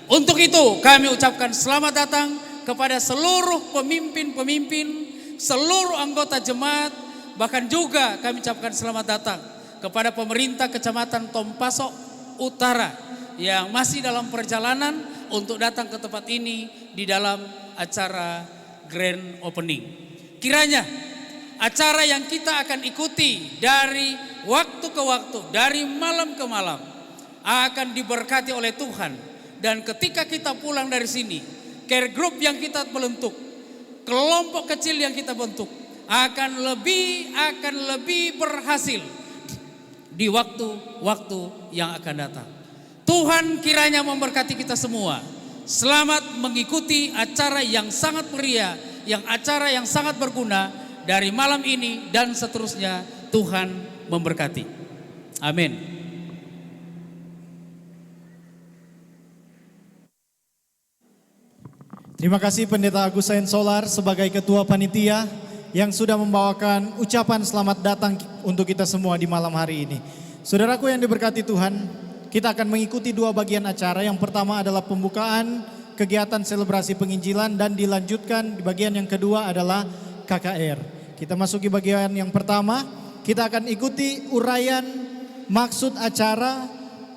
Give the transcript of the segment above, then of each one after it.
Untuk itu kami ucapkan selamat datang kepada seluruh pemimpin-pemimpin, seluruh anggota jemaat, bahkan juga kami ucapkan selamat datang kepada pemerintah Kecamatan Tompasok Utara yang masih dalam perjalanan untuk datang ke tempat ini di dalam acara Grand Opening. Kiranya acara yang kita akan ikuti dari waktu ke waktu, dari malam ke malam, akan diberkati oleh Tuhan. Dan ketika kita pulang dari sini, care group yang kita bentuk, kelompok kecil yang kita bentuk, akan lebih berhasil di waktu-waktu yang akan datang. Tuhan kiranya memberkati kita semua. Selamat mengikuti acara yang sangat meriah, acara yang sangat berguna dari malam ini dan seterusnya. Tuhan memberkati. Amin. Terima kasih Pendeta Agus Sain Solar sebagai Ketua Panitia yang sudah membawakan ucapan selamat datang untuk kita semua di malam hari ini. Saudaraku yang diberkati Tuhan, kita akan mengikuti dua bagian acara. Yang pertama adalah pembukaan kegiatan selebrasi penginjilan dan dilanjutkan di bagian yang kedua adalah KKR. Kita masuki bagian yang pertama, kita akan ikuti uraian maksud acara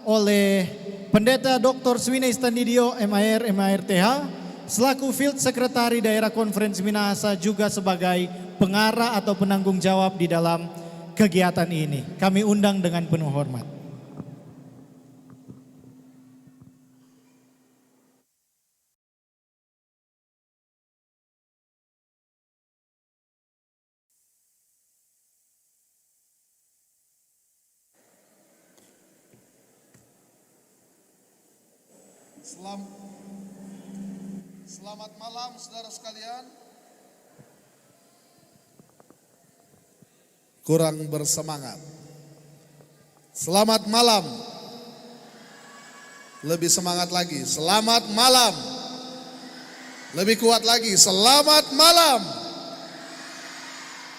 oleh Pendeta Dr. Swine Istandidio MAR MARTH selaku Field Secretary Daerah Konferensi Minahasa, juga sebagai pengarah atau penanggung jawab di dalam kegiatan ini. Kami undang dengan penuh hormat. Selamat malam saudara sekalian. Kurang bersemangat. Selamat malam. Lebih semangat lagi. Selamat malam. Lebih kuat lagi. Selamat malam.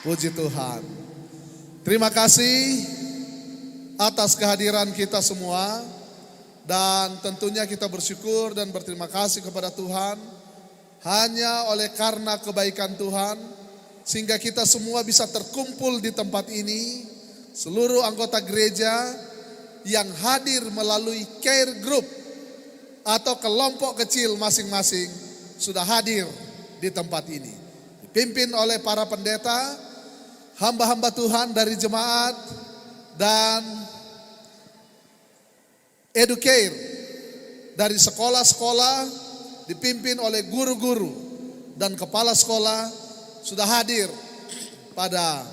Puji Tuhan. Terima kasih atas kehadiran kita semua. Dan tentunya kita bersyukur dan berterima kasih kepada Tuhan. Hanya oleh karena kebaikan Tuhan sehingga kita semua bisa terkumpul di tempat ini. Seluruh anggota gereja yang hadir melalui care group atau kelompok kecil masing-masing sudah hadir di tempat ini. Dipimpin oleh para pendeta, hamba-hamba Tuhan dari jemaat, dan educare dari sekolah-sekolah, dipimpin oleh guru-guru dan kepala sekolah sudah hadir pada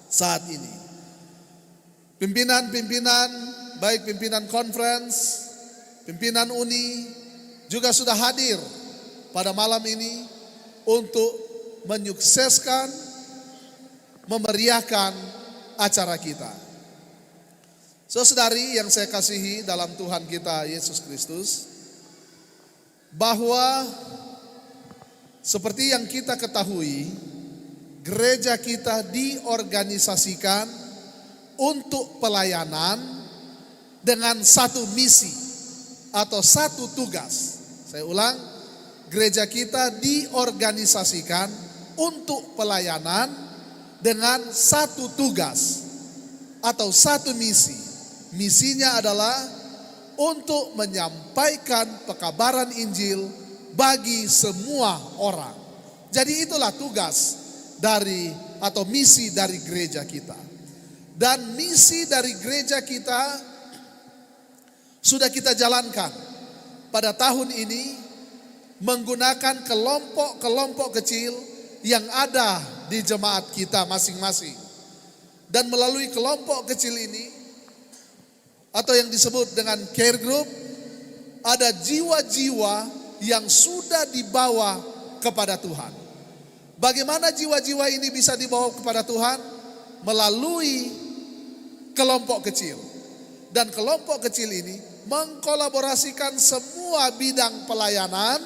saat ini. Pimpinan-pimpinan, baik pimpinan conference, pimpinan uni juga sudah hadir pada malam ini untuk menyukseskan, memeriahkan acara kita. Saudari yang saya kasihi dalam Tuhan kita Yesus Kristus, bahwa seperti yang kita ketahui, gereja kita diorganisasikan untuk pelayanan dengan satu misi atau satu tugas. Saya ulang, gereja kita diorganisasikan untuk pelayanan dengan satu tugas atau satu misi. Misinya adalah untuk menyampaikan pekabaran Injil bagi semua orang. Jadi itulah tugas dari atau misi dari gereja kita. Dan misi dari gereja kita sudah kita jalankan pada tahun ini menggunakan kelompok-kelompok kecil yang ada di jemaat kita masing-masing. Dan melalui kelompok kecil ini atau yang disebut dengan care group, ada jiwa-jiwa yang sudah dibawa kepada Tuhan. Bagaimana jiwa-jiwa ini bisa dibawa kepada Tuhan? Melalui kelompok kecil. Dan kelompok kecil ini mengkolaborasikan semua bidang pelayanan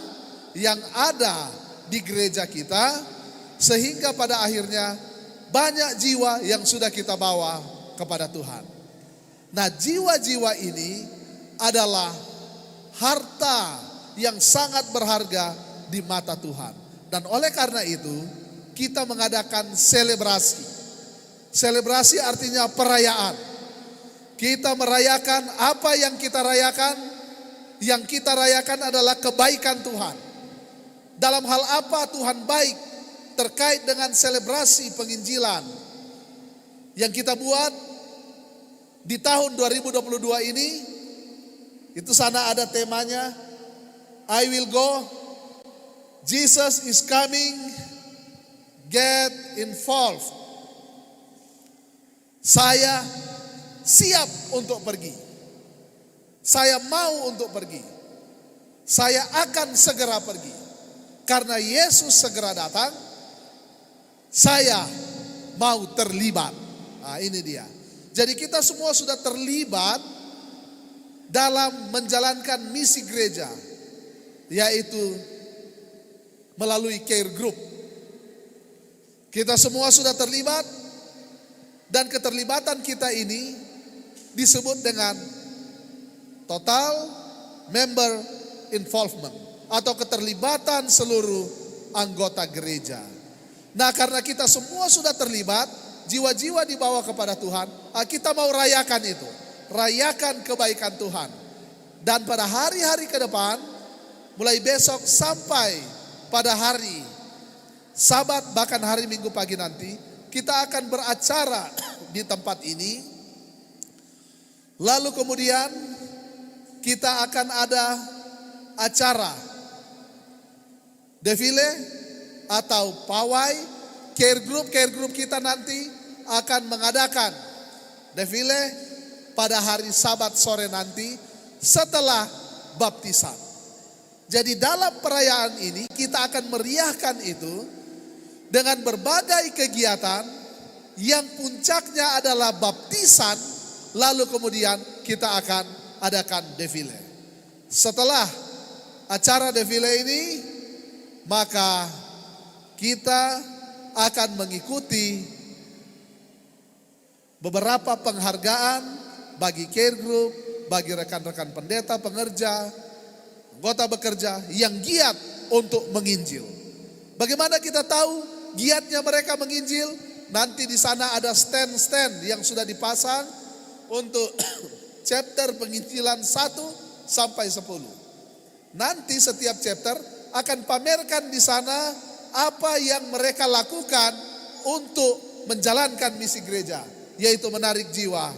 yang ada di gereja kita, sehingga pada akhirnya banyak jiwa yang sudah kita bawa kepada Tuhan. Nah, jiwa-jiwa ini adalah harta yang sangat berharga di mata Tuhan. Dan oleh karena itu kita mengadakan selebrasi. Selebrasi artinya perayaan. Kita merayakan apa yang kita rayakan. Yang kita rayakan adalah kebaikan Tuhan. Dalam hal apa Tuhan baik terkait dengan selebrasi penginjilan yang kita buat di tahun 2022 ini, itu sana ada temanya, I will go, Jesus is coming, get involved. Saya siap untuk pergi. Saya mau untuk pergi. Saya akan segera pergi. Karena Yesus segera datang, saya mau terlibat. Nah, ini dia. Jadi kita semua sudah terlibat dalam menjalankan misi gereja, yaitu melalui care group. Kita semua sudah terlibat, dan keterlibatan kita ini disebut dengan total member involvement atau keterlibatan seluruh anggota gereja. Nah, karena kita semua sudah terlibat, jiwa-jiwa dibawa kepada Tuhan, kita mau rayakan itu. Rayakan kebaikan Tuhan. Dan pada hari-hari ke depan, mulai besok sampai pada hari Sabat, bahkan hari Minggu pagi nanti, kita akan beracara di tempat ini. Lalu kemudian kita akan ada acara defile atau pawai. Care group kita nanti akan mengadakan defile pada hari Sabat sore nanti setelah baptisan. Jadi dalam perayaan ini kita akan meriahkan itu dengan berbagai kegiatan yang puncaknya adalah baptisan, lalu kemudian kita akan adakan defile. Setelah acara defile ini, maka kita akan mengikuti beberapa penghargaan bagi care group, bagi rekan-rekan pendeta, pengerja, anggota bekerja yang giat untuk menginjil. Bagaimana kita tahu giatnya mereka menginjil? Nanti di sana ada stand-stand yang sudah dipasang untuk chapter penginjilan 1 sampai 10. Nanti setiap chapter akan pamerkan di sana apa yang mereka lakukan untuk menjalankan misi gereja, yaitu menarik jiwa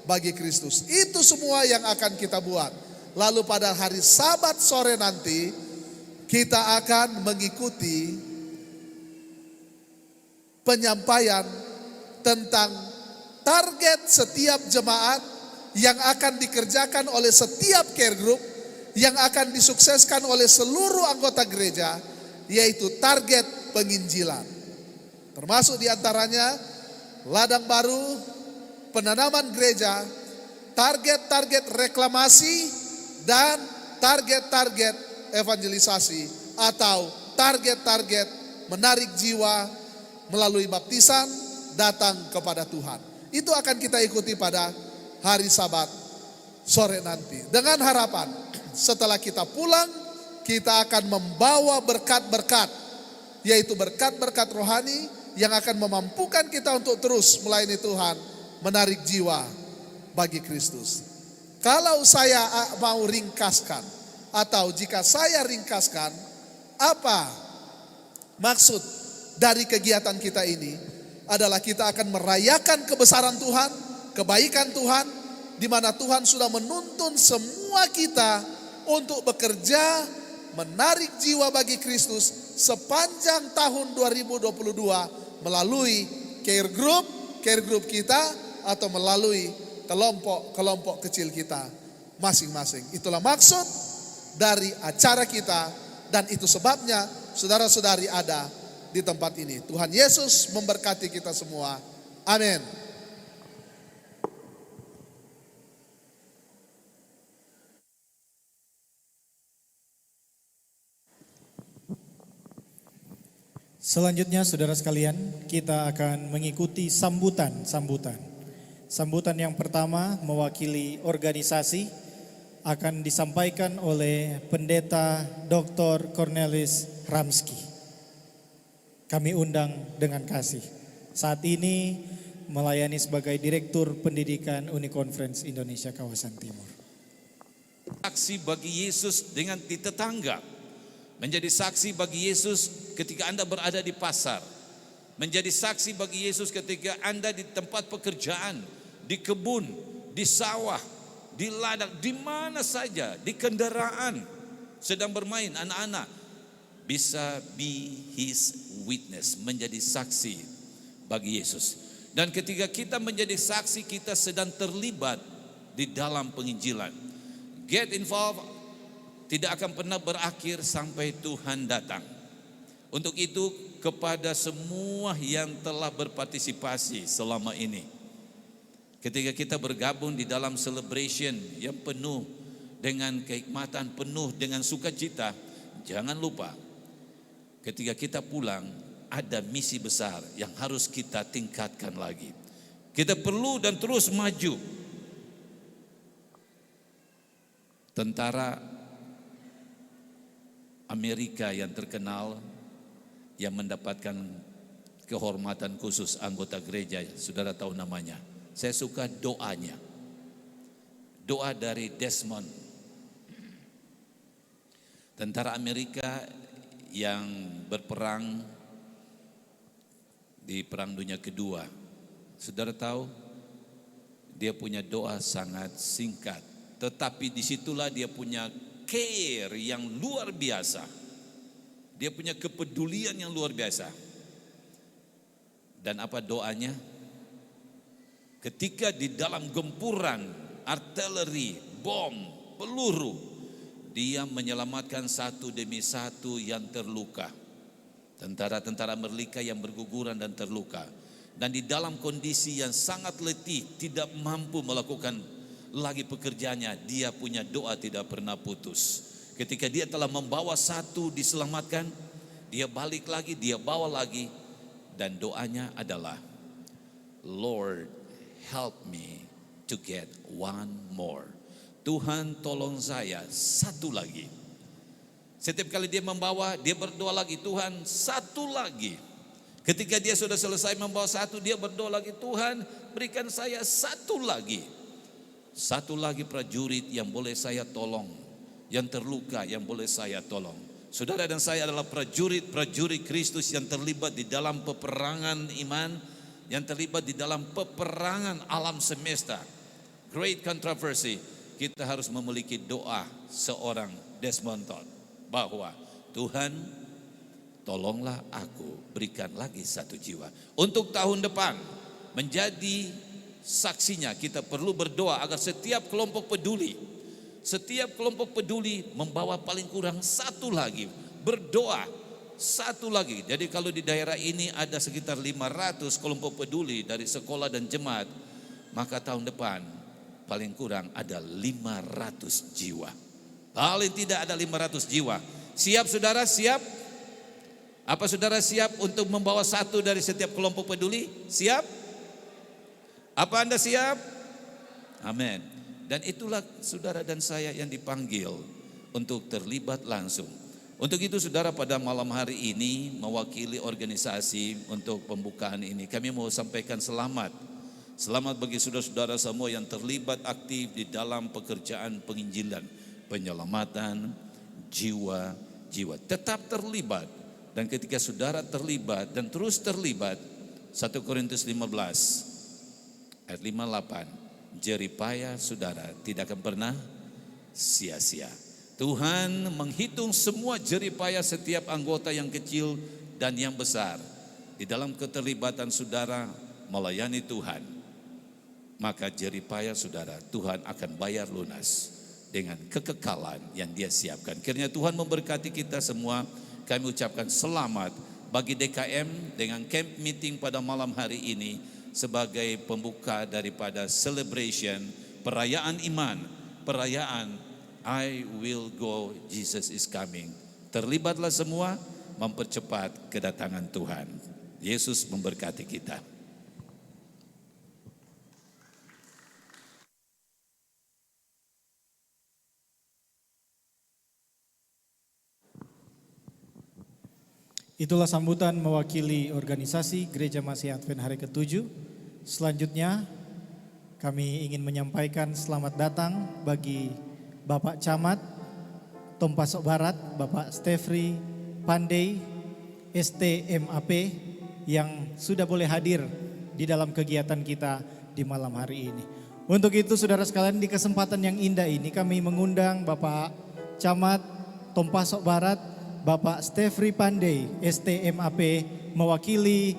bagi Kristus. Itu semua yang akan kita buat. Lalu pada hari Sabat sore nanti kita akan mengikuti penyampaian tentang target setiap jemaat yang akan dikerjakan oleh setiap care group, yang akan disukseskan oleh seluruh anggota gereja, yaitu target penginjilan. Termasuk diantaranya ladang baru, penanaman gereja, target-target reklamasi, dan target-target evangelisasi atau target-target menarik jiwa melalui baptisan datang kepada Tuhan. Itu akan kita ikuti pada hari Sabat sore nanti. Dengan harapan setelah kita pulang, kita akan membawa berkat-berkat, yaitu berkat-berkat rohani yang akan memampukan kita untuk terus melayani Tuhan, menarik jiwa bagi Kristus. Kalau saya mau ringkaskan, atau jika saya ringkaskan, apa maksud dari kegiatan kita ini? Adalah kita akan merayakan kebesaran Tuhan, kebaikan Tuhan, di mana Tuhan sudah menuntun semua kita untuk bekerja menarik jiwa bagi Kristus sepanjang tahun 2022 melalui care group kita, atau melalui kelompok-kelompok kecil kita masing-masing. Itulah maksud dari acara kita, dan itu sebabnya saudara-saudari ada di tempat ini. Tuhan Yesus memberkati kita semua. Amin. Selanjutnya saudara sekalian, kita akan mengikuti sambutan. Sambutan yang pertama mewakili organisasi akan disampaikan oleh Pendeta Dr. Cornelis Ramski. Kami undang dengan kasih. Saat ini melayani sebagai Direktur Pendidikan Uniconference Indonesia Kawasan Timur. Saksi bagi Yesus dengan di tetangga. Menjadi saksi bagi Yesus ketika Anda berada di pasar. Menjadi saksi bagi Yesus ketika Anda di tempat pekerjaan, di kebun, di sawah, di ladang, di mana saja, di kendaraan, sedang bermain anak-anak. Bisa be his witness, menjadi saksi bagi Yesus. Dan ketika kita menjadi saksi, kita sedang terlibat di dalam penginjilan. Get involved tidak akan pernah berakhir sampai Tuhan datang. Untuk itu kepada semua yang telah berpartisipasi selama ini, ketika kita bergabung di dalam celebration yang penuh dengan keikmatan, penuh dengan sukacita, jangan lupa ketika kita pulang ada misi besar yang harus kita tingkatkan lagi. Kita perlu dan terus maju. Tentara Amerika yang terkenal, yang mendapatkan kehormatan khusus anggota gereja, saudara tahu namanya. Saya suka doanya. Doa dari Desmond. Tentara Amerika yang berperang di Perang Dunia Kedua. Saudara tahu, dia punya doa sangat singkat, tetapi disitulah dia punya care yang luar biasa. Dia punya kepedulian yang luar biasa. Dan apa doanya? Ketika di dalam gempuran artileri, bom, peluru, dia menyelamatkan satu demi satu yang terluka. Tentara-tentara Amerika yang berguguran dan terluka. Dan di dalam kondisi yang sangat letih, tidak mampu melakukan lagi pekerjaannya, dia punya doa tidak pernah putus. Ketika dia telah membawa satu diselamatkan, dia balik lagi, dia bawa lagi. Dan doanya adalah, Lord, help me to get one more. Tuhan tolong saya satu lagi. Setiap kali dia membawa, dia berdoa lagi, Tuhan satu lagi. Ketika dia sudah selesai membawa satu, dia berdoa lagi, Tuhan berikan saya satu lagi. Satu lagi prajurit yang boleh saya tolong, yang terluka yang boleh saya tolong. Saudara dan saya adalah prajurit Kristus yang terlibat di dalam peperangan iman, yang terlibat di dalam peperangan alam semesta. Great controversy. Kita harus memiliki doa seorang Desmond Tutu bahwa Tuhan tolonglah aku, berikan lagi satu jiwa. Untuk tahun depan menjadi saksinya, kita perlu berdoa agar setiap kelompok peduli membawa paling kurang satu lagi, berdoa satu lagi. Jadi kalau di daerah ini ada sekitar 500 kelompok peduli dari sekolah dan jemaat, maka tahun depan paling kurang ada 500 jiwa. Paling tidak ada 500 jiwa. Siap saudara, siap? Apa saudara siap untuk membawa satu dari setiap kelompok peduli? Siap? Apa Anda siap? Amin. Dan itulah saudara dan saya yang dipanggil untuk terlibat langsung. Untuk itu saudara, pada malam hari ini mewakili organisasi untuk pembukaan ini, kami mau sampaikan selamat. Selamat bagi saudara-saudara semua yang terlibat aktif di dalam pekerjaan penginjilan, penyelamatan jiwa-jiwa. Tetap terlibat. Dan ketika saudara terlibat dan terus terlibat, 1 Korintus 15 ayat 58, jeripaya saudara tidak akan pernah sia-sia. Tuhan menghitung semua jeripaya setiap anggota yang kecil dan yang besar. Di dalam keterlibatan saudara melayani Tuhan, maka jeripaya saudara Tuhan akan bayar lunas dengan kekekalan yang Dia siapkan. Kiranya Tuhan memberkati kita semua. Kami ucapkan selamat bagi DKM dengan camp meeting pada malam hari ini sebagai pembuka daripada celebration, perayaan iman, perayaan I will go, Jesus is coming. Terlibatlah semua mempercepat kedatangan Tuhan. Yesus memberkati kita. Itulah sambutan mewakili organisasi Gereja Masih Advent hari ke-7. Selanjutnya kami ingin menyampaikan selamat datang bagi Bapak Camat Tompasok Barat, Bapak Stefri Pandey, STMAP yang sudah boleh hadir di dalam kegiatan kita di malam hari ini. Untuk itu saudara sekalian, di kesempatan yang indah ini kami mengundang Bapak Camat Tompasok Barat, Bapak Stefri Pandey, STMAP, mewakili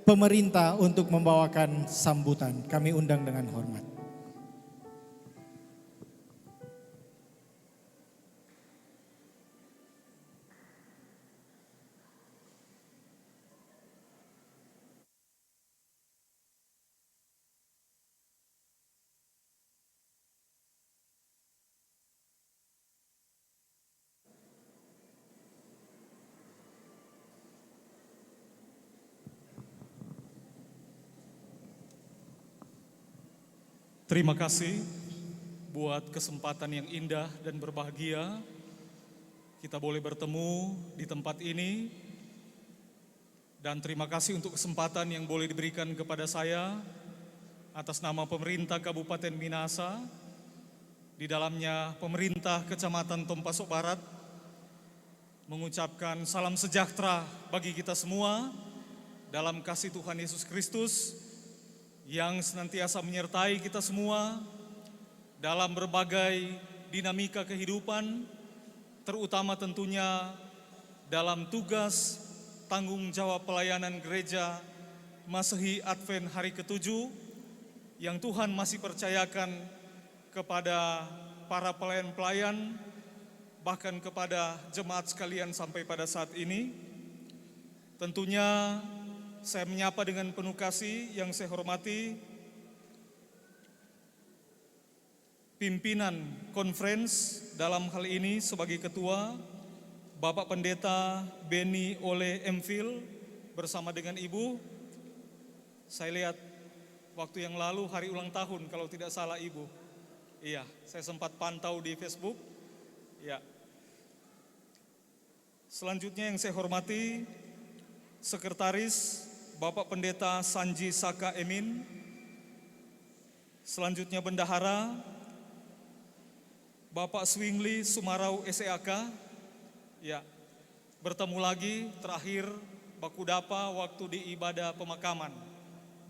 pemerintah untuk membawakan sambutan. Kami undang dengan hormat. Terima kasih buat kesempatan yang indah dan berbahagia. Kita boleh bertemu di tempat ini. Dan terima kasih untuk kesempatan yang boleh diberikan kepada saya atas nama pemerintah Kabupaten Minahasa, di dalamnya pemerintah Kecamatan Tompasok Barat, mengucapkan salam sejahtera bagi kita semua dalam kasih Tuhan Yesus Kristus yang senantiasa menyertai kita semua dalam berbagai dinamika kehidupan, terutama tentunya dalam tugas tanggung jawab pelayanan Gereja Masehi Advent hari ke-7 yang Tuhan masih percayakan kepada para pelayan-pelayan, bahkan kepada jemaat sekalian sampai pada saat ini. Tentunya saya menyapa dengan penuh kasih yang saya hormati pimpinan conference dalam hal ini sebagai ketua, Bapak Pendeta Beni Ole Emfil bersama dengan Ibu. Saya lihat waktu yang lalu hari ulang tahun kalau tidak salah Ibu. Iya, saya sempat pantau di Facebook. Ya. Selanjutnya yang saya hormati Sekretaris Bapak Pendeta Sanji Saka Emin. Selanjutnya Bendahara Bapak Swingli Sumarau SEAK. Ya, bertemu lagi terakhir baku dapa waktu di ibadah pemakaman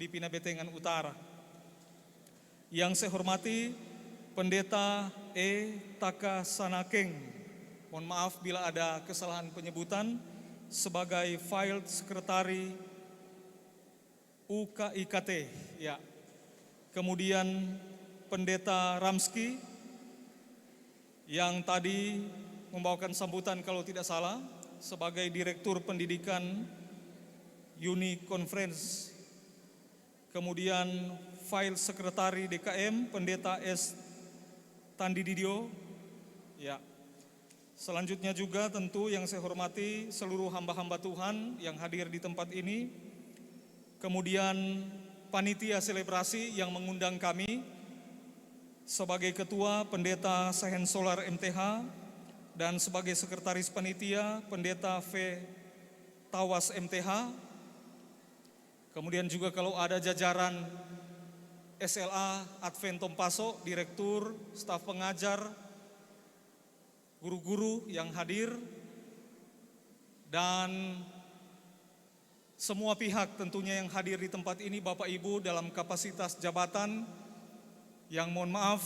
di Pinabetengan Utara. Yang saya hormati Pendeta Taka Sanakeng. Mohon maaf bila ada kesalahan penyebutan, sebagai File Sekretari UKIKT, ya. Kemudian Pendeta Ramski yang tadi membawakan sambutan kalau tidak salah sebagai Direktur Pendidikan Uni Conference. Kemudian File Sekretari DKM Pendeta S. Tandi Didio, ya. Selanjutnya juga tentu yang saya hormati seluruh hamba-hamba Tuhan yang hadir di tempat ini. Kemudian panitia selebrasi yang mengundang kami sebagai ketua Pendeta Sehen Solar MTH dan sebagai sekretaris panitia Pendeta V. Tawas MTH. Kemudian juga kalau ada jajaran SLA Advent Tompasok, direktur, staf pengajar, guru-guru yang hadir, dan semua pihak tentunya yang hadir di tempat ini, Bapak Ibu dalam kapasitas jabatan, yang mohon maaf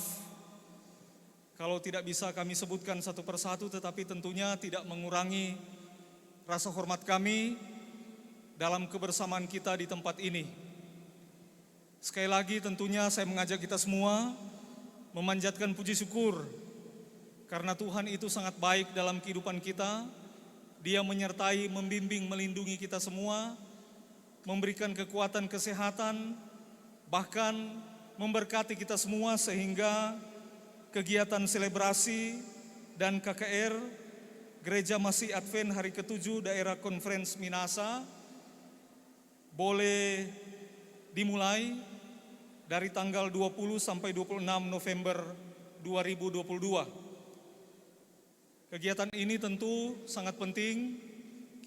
kalau tidak bisa kami sebutkan satu persatu, tetapi tentunya tidak mengurangi rasa hormat kami dalam kebersamaan kita di tempat ini. Sekali lagi tentunya saya mengajak kita semua memanjatkan puji syukur karena Tuhan itu sangat baik dalam kehidupan kita. Dia menyertai, membimbing, melindungi kita semua, memberikan kekuatan kesehatan, bahkan memberkati kita semua sehingga kegiatan selebrasi dan KKR Gereja Masih Advent hari ke-7 Daerah Conference Minahasa boleh dimulai dari tanggal 20 sampai 26 November 2022. Kegiatan ini tentu sangat penting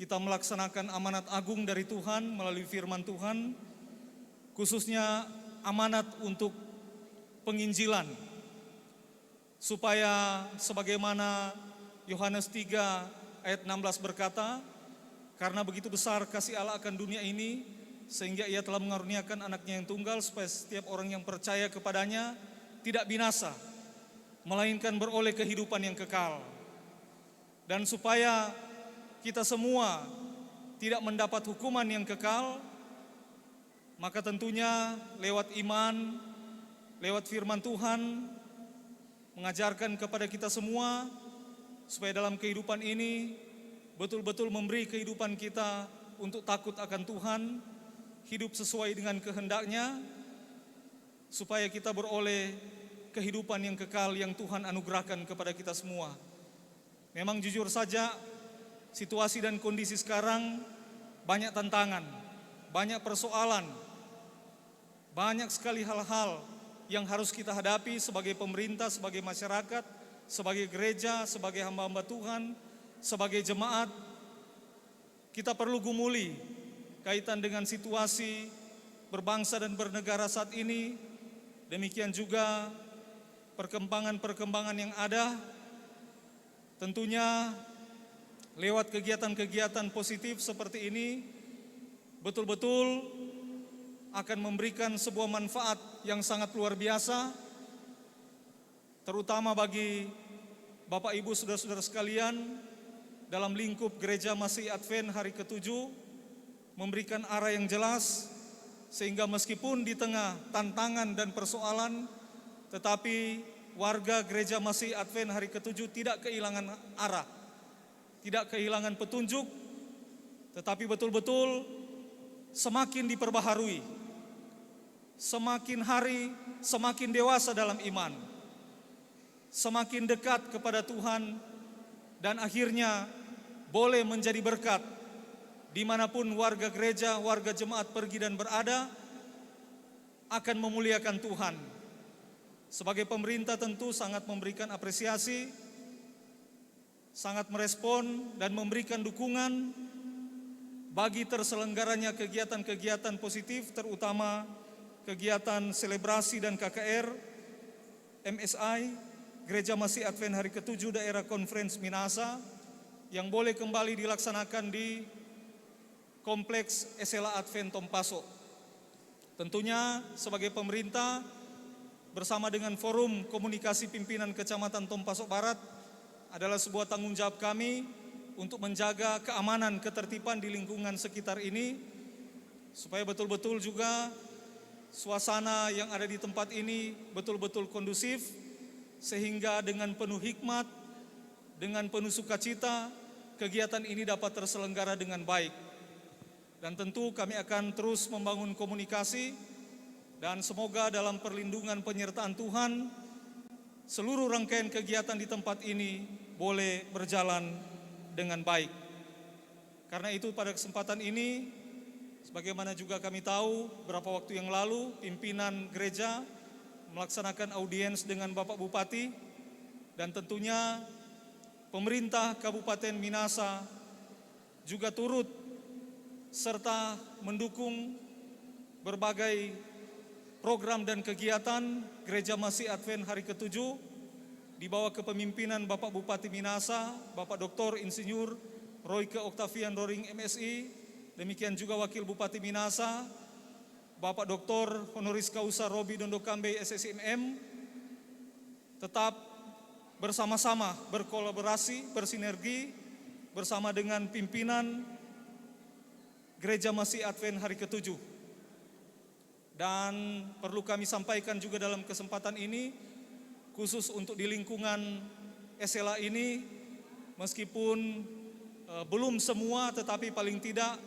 kita melaksanakan amanat agung dari Tuhan melalui firman Tuhan, khususnya amanat untuk penginjilan, supaya sebagaimana Yohanes 3 ayat 16 berkata, karena begitu besar kasih Allah akan dunia ini, sehingga ia telah mengaruniakan anaknya yang tunggal, supaya setiap orang yang percaya kepadanya tidak binasa, melainkan beroleh kehidupan yang kekal. Dan supaya kita semua tidak mendapat hukuman yang kekal, maka tentunya lewat iman, lewat firman Tuhan, mengajarkan kepada kita semua, supaya dalam kehidupan ini betul-betul memberi kehidupan kita untuk takut akan Tuhan, hidup sesuai dengan kehendaknya, supaya kita beroleh kehidupan yang kekal yang Tuhan anugerahkan kepada kita semua. Memang jujur saja, situasi dan kondisi sekarang banyak tantangan, banyak persoalan, banyak sekali hal-hal yang harus kita hadapi sebagai pemerintah, sebagai masyarakat, sebagai gereja, sebagai hamba-hamba Tuhan, sebagai jemaat. Kita perlu gumuli kaitan dengan situasi berbangsa dan bernegara saat ini. Demikian juga perkembangan-perkembangan yang ada, tentunya lewat kegiatan-kegiatan positif seperti ini betul-betul akan memberikan sebuah manfaat yang sangat luar biasa, terutama bagi Bapak Ibu saudara-saudara sekalian dalam lingkup Gereja Masih Advent hari ke-7, memberikan arah yang jelas, sehingga meskipun di tengah tantangan dan persoalan, tetapi warga Gereja Masih Advent hari ke-7 tidak kehilangan arah, tidak kehilangan petunjuk, tetapi betul-betul semakin diperbaharui, semakin hari semakin dewasa dalam iman, semakin dekat kepada Tuhan, dan akhirnya boleh menjadi berkat dimanapun warga gereja, warga jemaat pergi dan berada, akan memuliakan Tuhan. Sebagai pemerintah tentu sangat memberikan apresiasi, sangat merespon dan memberikan dukungan bagi terselenggaranya kegiatan-kegiatan positif, terutama kegiatan selebrasi dan KKR MSI Gereja Masih Advent hari ke-7 Daerah Conference Minahasa yang boleh kembali dilaksanakan di Kompleks Esela Advent Tompaso. Tentunya sebagai pemerintah bersama dengan Forum Komunikasi Pimpinan Kecamatan Tompaso Barat adalah sebuah tanggung jawab kami untuk menjaga keamanan, ketertiban di lingkungan sekitar ini, supaya betul-betul juga suasana yang ada di tempat ini betul-betul kondusif, sehingga dengan penuh hikmat, dengan penuh sukacita, kegiatan ini dapat terselenggara dengan baik. Dan tentu kami akan terus membangun komunikasi, dan semoga dalam perlindungan penyertaan Tuhan, seluruh rangkaian kegiatan di tempat ini boleh berjalan dengan baik. Karena itu pada kesempatan ini, sebagaimana juga kami tahu beberapa waktu yang lalu pimpinan gereja melaksanakan audiens dengan Bapak Bupati, dan tentunya pemerintah Kabupaten Minahasa juga turut serta mendukung berbagai program dan kegiatan Gereja Masih Advent hari ke-7 di bawah kepemimpinan Bapak Bupati Minahasa, Bapak Dr. Insinyur Royke Octavian Roring MSI, demikian juga Wakil Bupati Minahasa, Bapak Dr. Honoris Causa Robi Dondokambe SSIMM, tetap bersama-sama berkolaborasi, bersinergi bersama dengan pimpinan Gereja Masih Advent hari ke-7. Dan perlu kami sampaikan juga dalam kesempatan ini, khusus untuk di lingkungan Esela ini, meskipun belum semua, tetapi paling tidak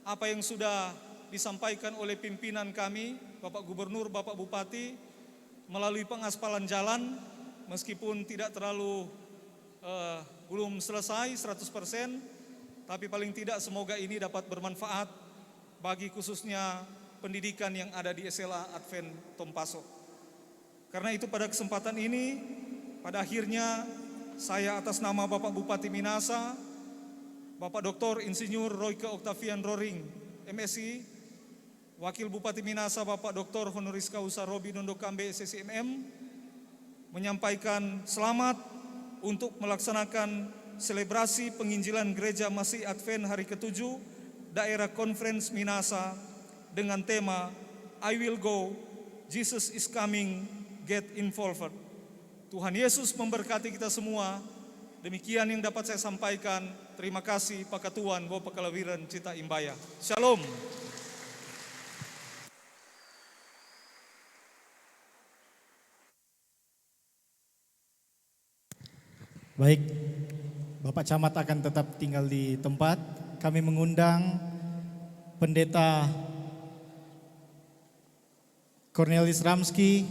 apa yang sudah disampaikan oleh pimpinan kami, Bapak Gubernur, Bapak Bupati, melalui pengaspalan jalan, meskipun tidak terlalu belum selesai 100%, tapi paling tidak semoga ini dapat bermanfaat bagi khususnya pendidikan yang ada di Esela Advent Tompaso. Karena itu pada kesempatan ini, pada akhirnya saya atas nama Bapak Bupati Minahasa, Bapak Dr. Insinyur Royke Octavian Roring, MSI, Wakil Bupati Minahasa Bapak Dr. Honoris Causa Robi Nondo Kambe SSIMM, menyampaikan selamat untuk melaksanakan selebrasi penginjilan Gereja Masih Advent hari ke-7 daerah Conference Minahasa dengan tema I will go, Jesus is coming, get involved. Tuhan Yesus memberkati kita semua. Demikian yang dapat saya sampaikan. Terima kasih Pak Ketuan Bapak Kalawiran Cita Imbaya. Shalom. Baik, Bapak Camat akan tetap tinggal di tempat. Kami mengundang Pendeta Cornelis Ramski,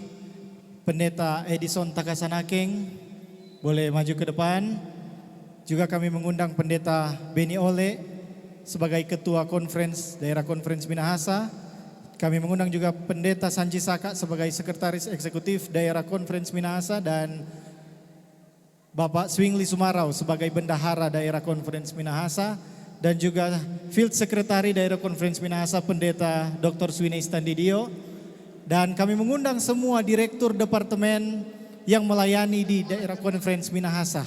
Pendeta Edison Takasanakeng, boleh maju ke depan. Juga kami mengundang Pendeta Beni Ole sebagai Ketua Konferens Daerah Konferens Minahasa. Kami mengundang juga Pendeta Sanji Saka sebagai Sekretaris Eksekutif Daerah Konferens Minahasa dan Bapak Swingli Sumarau sebagai Bendahara Daerah Konferens Minahasa dan juga Field Secretary Daerah Konferens Minahasa Pendeta Dr. Swinei Standidio. Dan kami mengundang semua Direktur Departemen yang melayani di Daerah Konferens Minahasa.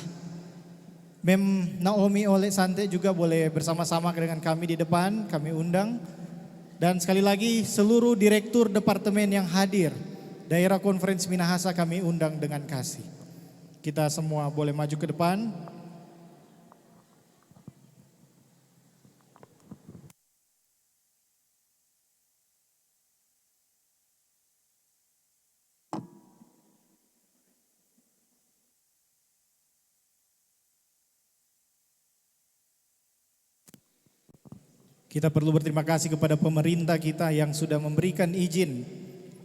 Mem Naomi Ole Sante juga boleh bersama-sama dengan kami di depan, kami undang. Dan sekali lagi seluruh Direktur Departemen yang hadir Daerah Konferens Minahasa kami undang dengan kasih. Kita semua boleh maju ke depan. Kita perlu berterima kasih kepada pemerintah kita yang sudah memberikan izin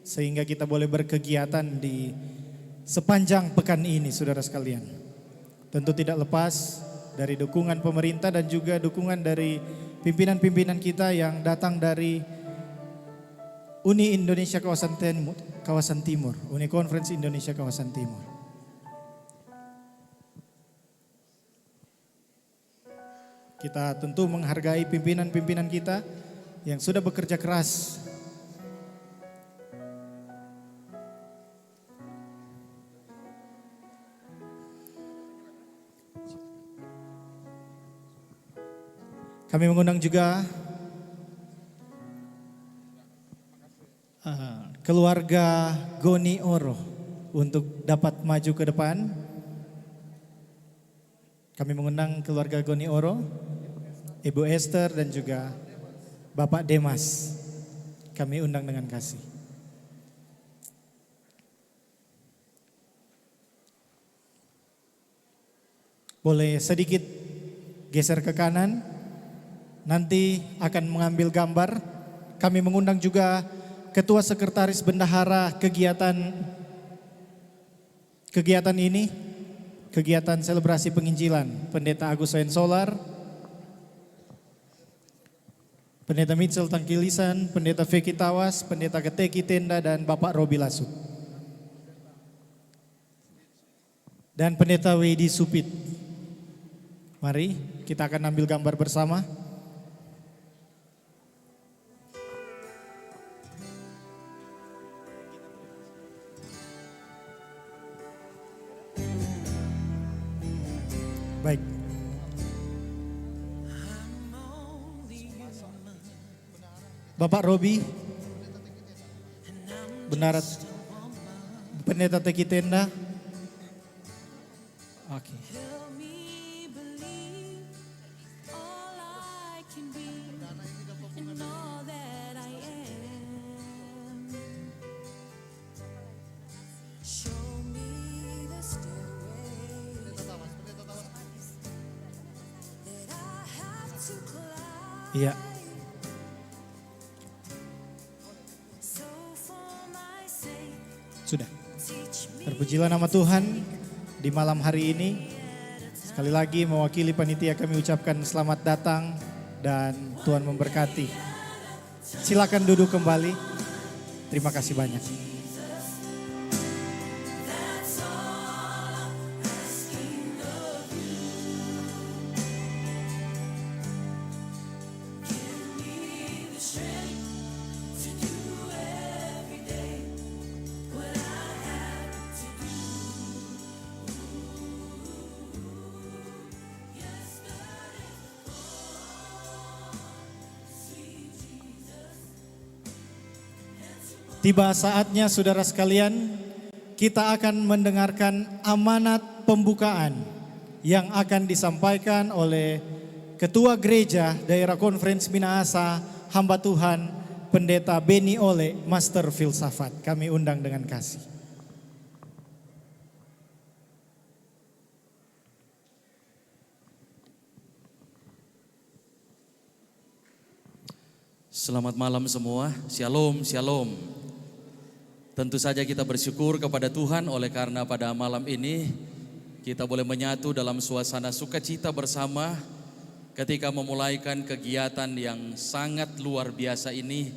sehingga kita boleh berkegiatan di sepanjang pekan ini, saudara sekalian. Tentu tidak lepas dari dukungan pemerintah dan juga dukungan dari pimpinan-pimpinan kita yang datang dari Uni Indonesia Kawasan Timur, Uni Konferensi Indonesia Kawasan Timur. Kita tentu menghargai pimpinan-pimpinan kita yang sudah bekerja keras. Kami mengundang juga keluarga Goni Oro untuk dapat maju ke depan. Kami mengundang keluarga Goni Oro, Ibu Esther dan juga Bapak Demas. Kami undang dengan kasih. Boleh sedikit geser ke kanan. Nanti akan mengambil gambar. Kami mengundang juga Ketua Sekretaris Bendahara kegiatan ini, kegiatan selebrasi penginjilan, Pendeta Agus Sain Solar, Pendeta Mitchell Tangkilisan, Pendeta Feki Tawas, Pendeta Geteki Tenda dan Bapak Robi Lasut. Dan Pendeta Wedi Supit. Mari kita akan ambil gambar bersama. Baik. Bapak Robi, Bendahara Pendeta Teki Tenda. Oke. Iya. Sudah. Terpujilah nama Tuhan di malam hari ini. Sekali lagi mewakili panitia kami ucapkan selamat datang dan Tuhan memberkati. Silakan duduk kembali. Terima kasih banyak. Tiba saatnya saudara sekalian, kita akan mendengarkan amanat pembukaan yang akan disampaikan oleh Ketua Gereja Daerah Konferensi Minahasa, hamba Tuhan, Pendeta Beni Ole, Master Filsafat. Kami undang dengan kasih. Selamat malam semua, shalom, shalom. Tentu saja kita bersyukur kepada Tuhan oleh karena pada malam ini kita boleh menyatu dalam suasana sukacita bersama ketika memulaikan kegiatan yang sangat luar biasa ini,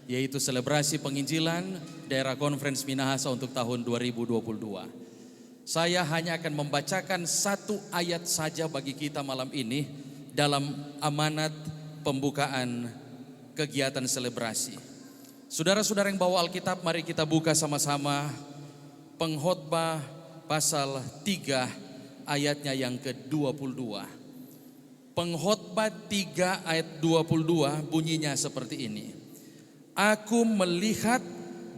yaitu selebrasi penginjilan Daerah Konferensi Minahasa untuk tahun 2022. Saya hanya akan membacakan satu ayat saja bagi kita malam ini dalam amanat pembukaan kegiatan selebrasi. Saudara-saudara yang bawa Alkitab, mari kita buka sama-sama Pengkhotbah pasal 3 ayatnya yang ke-22. Pengkhotbah 3 ayat 22 bunyinya seperti ini. Aku melihat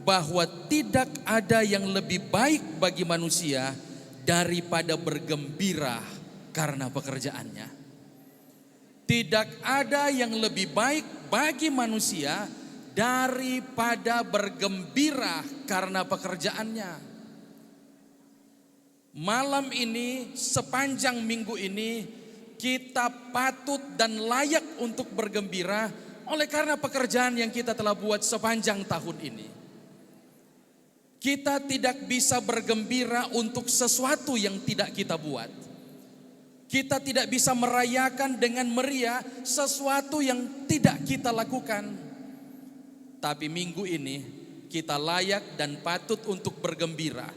bahwa tidak ada yang lebih baik bagi manusia daripada bergembira karena pekerjaannya. Tidak ada yang lebih baik bagi manusia daripada bergembira karena pekerjaannya. Malam ini, sepanjang minggu ini, kita patut dan layak untuk bergembira oleh karena pekerjaan yang kita telah buat sepanjang tahun ini. Kita tidak bisa bergembira untuk sesuatu yang tidak kita buat. Kita tidak bisa merayakan dengan meriah sesuatu yang tidak kita lakukan. Tapi minggu ini kita layak dan patut untuk bergembira,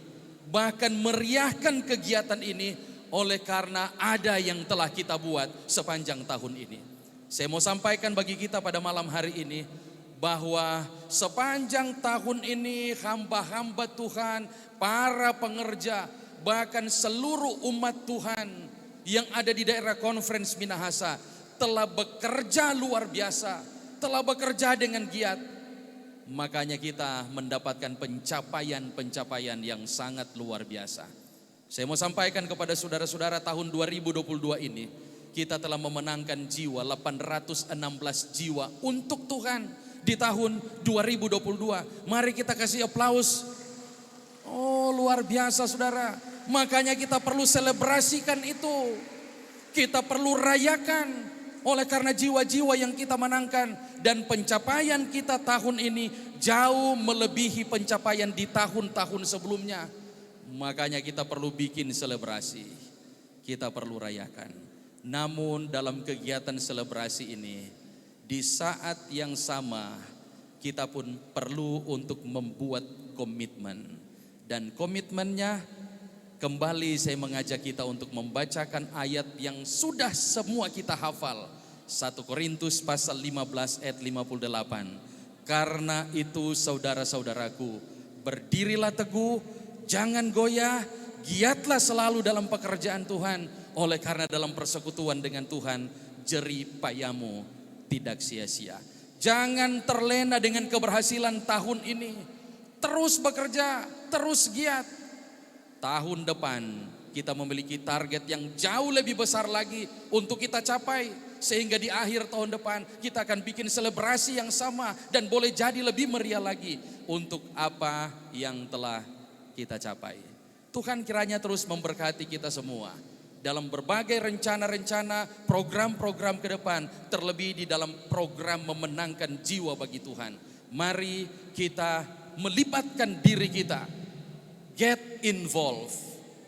bahkan meriahkan kegiatan ini oleh karena ada yang telah kita buat sepanjang tahun ini. Saya mau sampaikan bagi kita pada malam hari ini bahwa sepanjang tahun ini hamba-hamba Tuhan, para pengerja, bahkan seluruh umat Tuhan yang ada di daerah Konferensi Minahasa telah bekerja luar biasa, telah bekerja dengan giat. Makanya kita mendapatkan pencapaian-pencapaian yang sangat luar biasa. Saya mau sampaikan kepada saudara-saudara, tahun 2022 ini kita telah memenangkan jiwa, 816 jiwa untuk Tuhan di tahun 2022. Mari kita kasih aplaus. Oh, luar biasa saudara. Makanya kita perlu selebrasikan itu. Kita perlu rayakan. Oleh karena jiwa-jiwa yang kita menangkan dan pencapaian kita tahun ini jauh melebihi pencapaian di tahun-tahun sebelumnya. Makanya kita perlu bikin selebrasi. Kita perlu rayakan. Namun dalam kegiatan selebrasi ini, di saat yang sama kita pun perlu untuk membuat komitmen. Dan komitmennya, kembali saya mengajak kita untuk membacakan ayat yang sudah semua kita hafal. 1 Korintus pasal 15 ayat 58. Karena itu saudara-saudaraku, berdirilah teguh, jangan goyah, giatlah selalu dalam pekerjaan Tuhan. Oleh karena dalam persekutuan dengan Tuhan, jerih payamu tidak sia-sia. Jangan terlena dengan keberhasilan tahun ini. Terus bekerja, terus giat. Tahun depan kita memiliki target yang jauh lebih besar lagi untuk kita capai. Sehingga di akhir tahun depan kita akan bikin selebrasi yang sama dan boleh jadi lebih meriah lagi untuk apa yang telah kita capai. Tuhan kiranya terus memberkati kita semua dalam berbagai rencana-rencana, program-program ke depan, terlebih di dalam program memenangkan jiwa bagi Tuhan. Mari kita melibatkan diri kita. Get involved.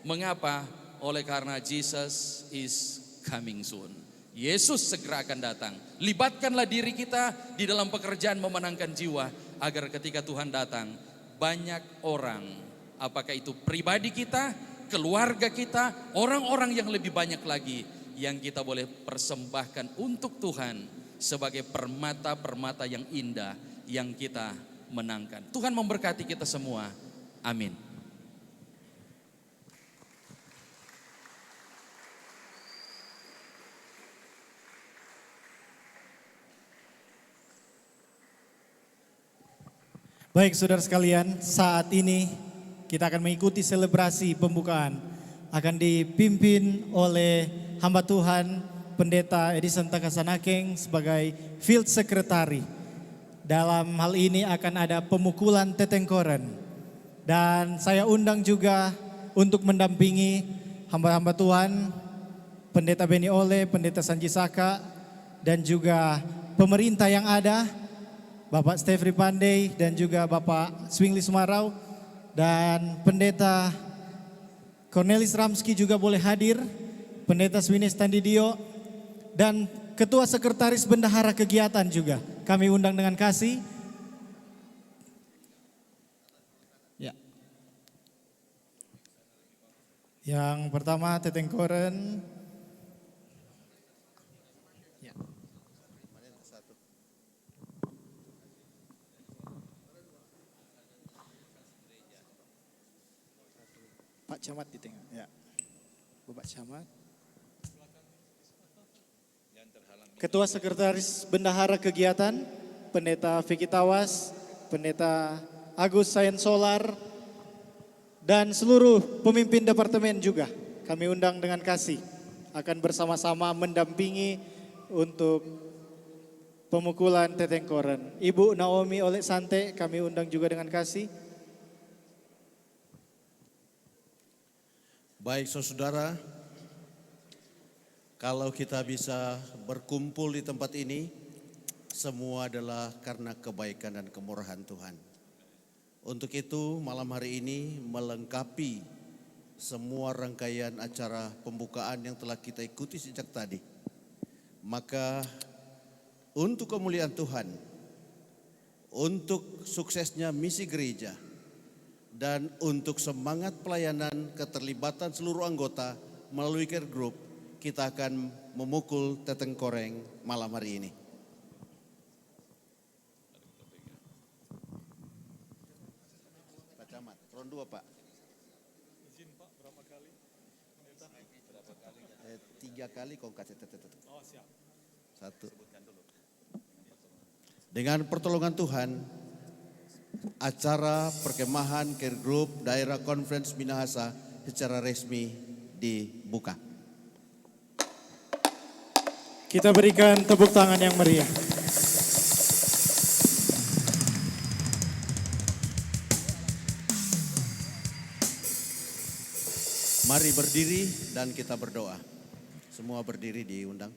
Mengapa? Oleh karena Jesus is coming soon. Yesus segera akan datang. Libatkanlah diri kita di dalam pekerjaan memenangkan jiwa, agar ketika Tuhan datang, banyak orang, apakah itu pribadi kita, keluarga kita, orang-orang yang lebih banyak lagi yang kita boleh persembahkan untuk Tuhan sebagai permata-permata yang indah yang kita menangkan. Tuhan memberkati kita semua. Amin. Baik saudara sekalian, saat ini kita akan mengikuti selebrasi pembukaan. Akan dipimpin oleh hamba Tuhan Pendeta Edison Takasanakeng sebagai Field Secretary. Dalam hal ini akan ada pemukulan tetengkoren. Dan saya undang juga untuk mendampingi hamba-hamba Tuhan, Pendeta Beni Ole, Pendeta Sanji Saka, dan juga pemerintah yang ada, Bapak Stefri Pandey dan juga Bapak Swingli Sumarau, dan Pendeta Cornelis Ramski juga boleh hadir, Pendeta Swines Tandidio, dan Ketua Sekretaris Bendahara Kegiatan juga kami undang dengan kasih. Ya. Yang pertama tetengkoren. Ya. Pak Camat di tengah. Ya. Bapak Camat. Ketua Sekretaris Bendahara Kegiatan, Pendeta Vicky Tawas, Pendeta Agus Sayen Solar, dan seluruh pemimpin departemen juga kami undang dengan kasih. Akan bersama-sama mendampingi untuk pemukulan tetengkoren. Ibu Naomi Oleh Sante kami undang juga dengan kasih. Baik saudara, kalau kita bisa berkumpul di tempat ini, semua adalah karena kebaikan dan kemurahan Tuhan. Untuk itu malam hari ini melengkapi semua rangkaian acara pembukaan yang telah kita ikuti sejak tadi. Maka untuk kemuliaan Tuhan, untuk suksesnya misi gereja, dan untuk semangat pelayanan keterlibatan seluruh anggota melalui care group, kita akan memukul tetengkoreng malam hari ini. Pak Camat, ron 2 Pak. Izin Pak, berapa kali? Berapa kali? 3 kali kongkat. Oh siap. 1. Dengan pertolongan Tuhan, acara perkemahan care group daerah conference Minahasa secara resmi dibuka. Kita berikan tepuk tangan yang meriah. Mari berdiri dan kita berdoa. Semua berdiri diundang.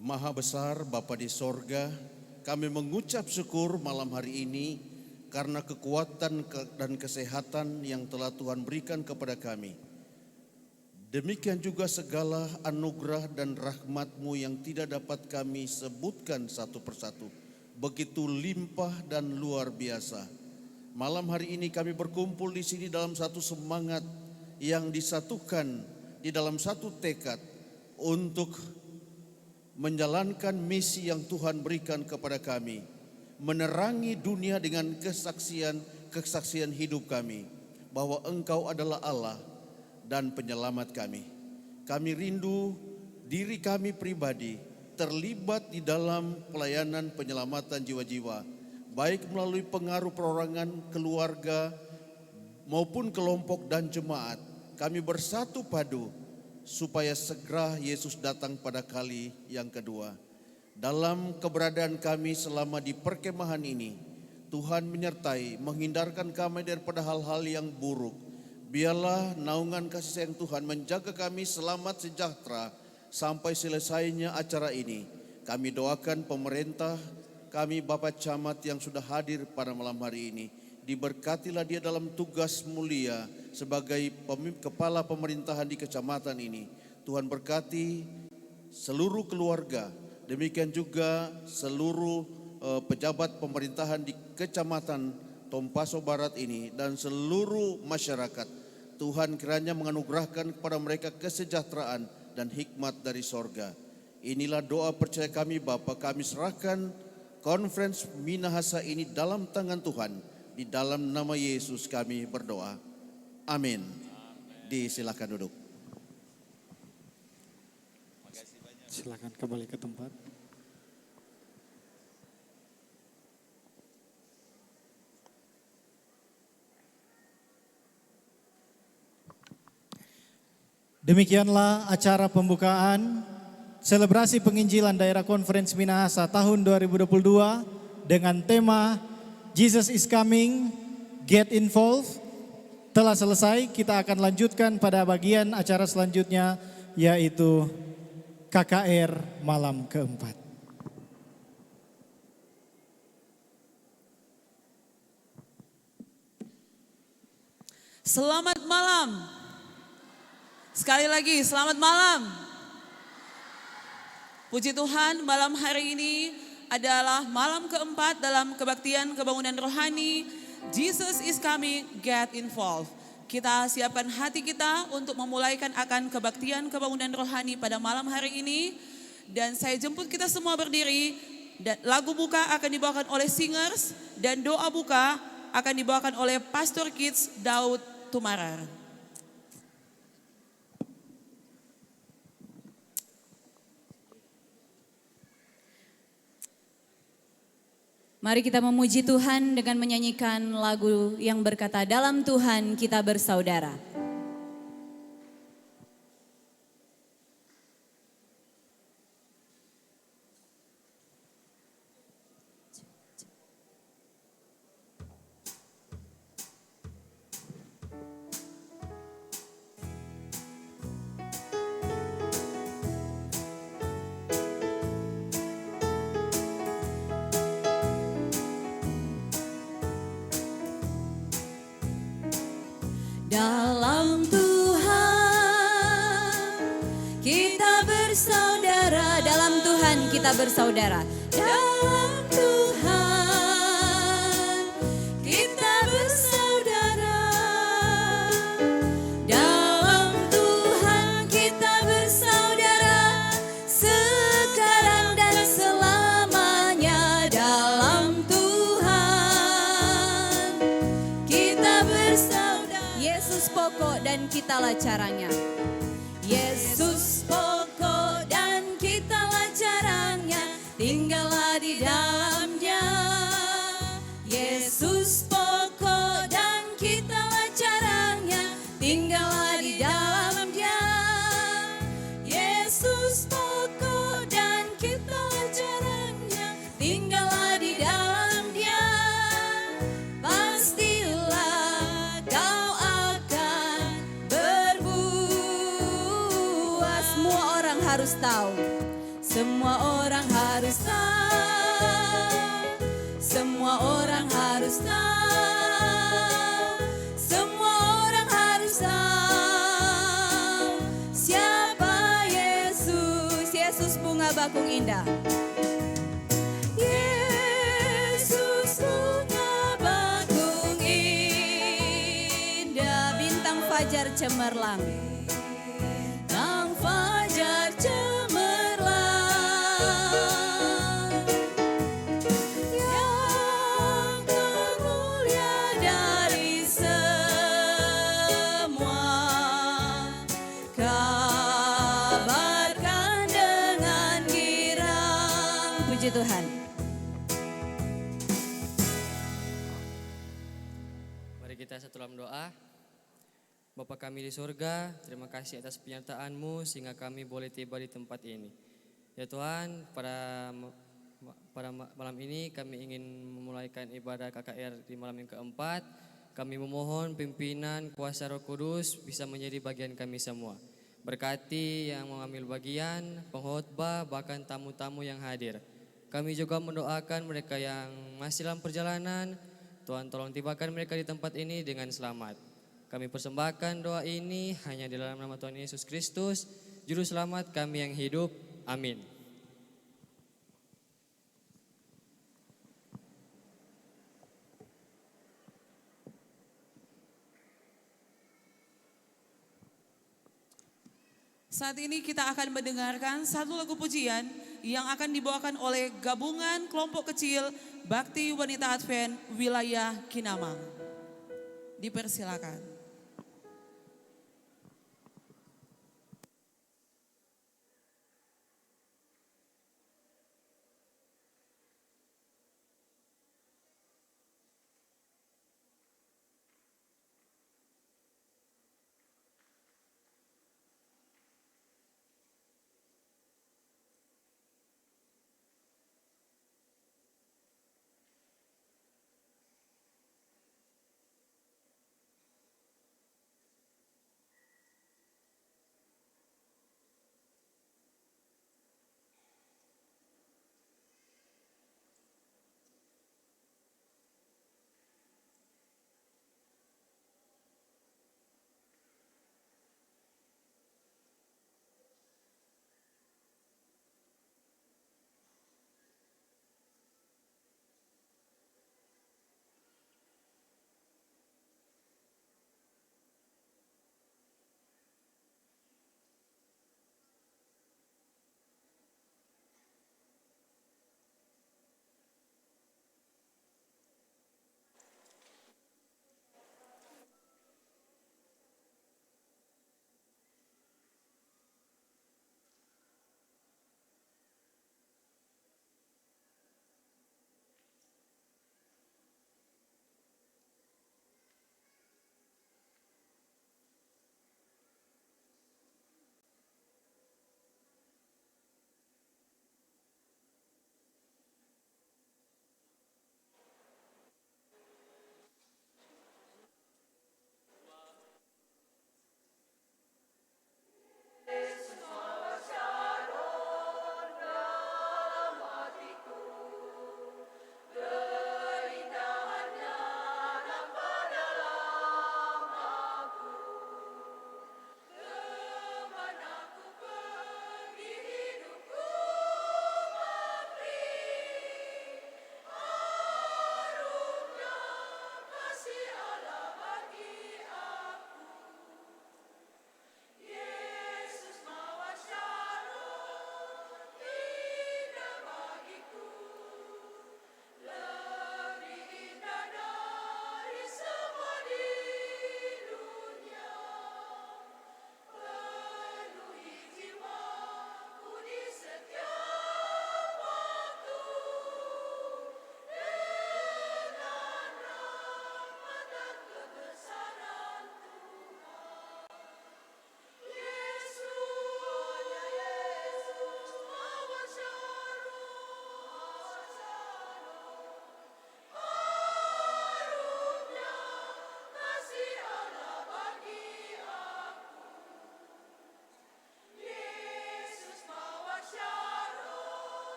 Maha besar Bapa di sorga, kami mengucap syukur malam hari ini karena kekuatan dan kesehatan yang telah Tuhan berikan kepada kami. Demikian juga segala anugerah dan rahmat-Mu yang tidak dapat kami sebutkan satu persatu. Begitu limpah dan luar biasa. Malam hari ini kami berkumpul di sini dalam satu semangat yang disatukan di dalam satu tekad untuk menjalankan misi yang Tuhan berikan kepada kami. Menerangi dunia dengan kesaksian hidup kami bahwa Engkau adalah Allah dan penyelamat kami. Kami rindu diri kami pribadi terlibat di dalam pelayanan penyelamatan jiwa-jiwa, baik melalui pengaruh perorangan, keluarga maupun kelompok dan jemaat. Kami bersatu padu supaya segera Yesus datang pada kali yang kedua. Dalam keberadaan kami selama di perkemahan ini, Tuhan menyertai, menghindarkan kami daripada hal-hal yang buruk. Biarlah naungan kasih sayang Tuhan menjaga kami selamat sejahtera sampai selesainya acara ini. Kami doakan pemerintah, kami Bapak Camat yang sudah hadir pada malam hari ini. Diberkatilah dia dalam tugas mulia sebagai kepala pemerintahan di kecamatan ini. Tuhan berkati seluruh keluarga. Demikian juga seluruh pejabat pemerintahan di Kecamatan Tompaso Barat ini dan seluruh masyarakat. Tuhan kiranya menganugerahkan kepada mereka kesejahteraan dan hikmat dari sorga. Inilah doa percaya kami Bapa, kami serahkan conference Minahasa ini dalam tangan Tuhan. Di dalam nama Yesus kami berdoa. Amin. Disilakan duduk. Silakan kembali ke tempat. Demikianlah acara pembukaan selebrasi penginjilan Daerah Konferensi Minahasa tahun 2022 dengan tema Jesus is Coming, Get Involved telah selesai. Kita akan lanjutkan pada bagian acara selanjutnya, yaitu KKR malam keempat. Selamat malam. Sekali lagi, selamat malam. Puji Tuhan, malam hari ini adalah malam keempat dalam kebaktian kebangunan rohani. Jesus is coming, get involved. Kita siapkan hati kita untuk memulaikan akan kebaktian kebangunan rohani pada malam hari ini. Dan saya jemput kita semua berdiri. Dan lagu buka akan dibawakan oleh singers. Dan doa buka akan dibawakan oleh Pastor Kids Daud Tumarar. Mari kita memuji Tuhan dengan menyanyikan lagu yang berkata, dalam Tuhan kita bersaudara. Dalam Tuhan kita bersaudara, dalam Tuhan kita bersaudara. Dalam Tuhan kita bersaudara. Dalam Tuhan kita bersaudara, sekarang dan selamanya. Dalam Tuhan kita bersaudara. Yesus pokok dan kitalah caranya. Yesus pokok dan kitalah caranya, tinggallah di dalamnya. Yesus pokok dan kitalah caranya, tinggallah di dalamnya. Yesus pokok dan kitalah caranya, tinggallah di dalamnya. Pastilah kau akan berbuah. Semua orang harus tahu. Semua orang harus tahu. Semua orang harus tahu. Semua orang harus tahu siapa Yesus. Yesus bunga bakung indah. Yesus bunga bakung indah, bintang fajar cemerlang. Bintang fajar cemerlang, yang termulia dari semua. Kabarkan dengan girang. Puji Tuhan. Mari kita satu dalam doa. Bapa kami di surga, terima kasih atas penyertaan-Mu sehingga kami boleh tiba di tempat ini. Ya Tuhan, pada malam ini kami ingin memulaikan ibadah KKR di malam yang keempat. Kami memohon pimpinan kuasa Roh Kudus bisa menjadi bagian kami semua. Berkati yang mengambil bagian, pengkhotbah, bahkan tamu-tamu yang hadir. Kami juga mendoakan mereka yang masih dalam perjalanan. Tuhan tolong tibakan mereka di tempat ini dengan selamat. Kami persembahkan doa ini hanya di dalam nama Tuhan Yesus Kristus, Juru Selamat kami yang hidup. Amin. Saat ini kita akan mendengarkan satu lagu pujian yang akan dibawakan oleh gabungan kelompok kecil Bakti Wanita Advent Wilayah Kinamang. Dipersilakan.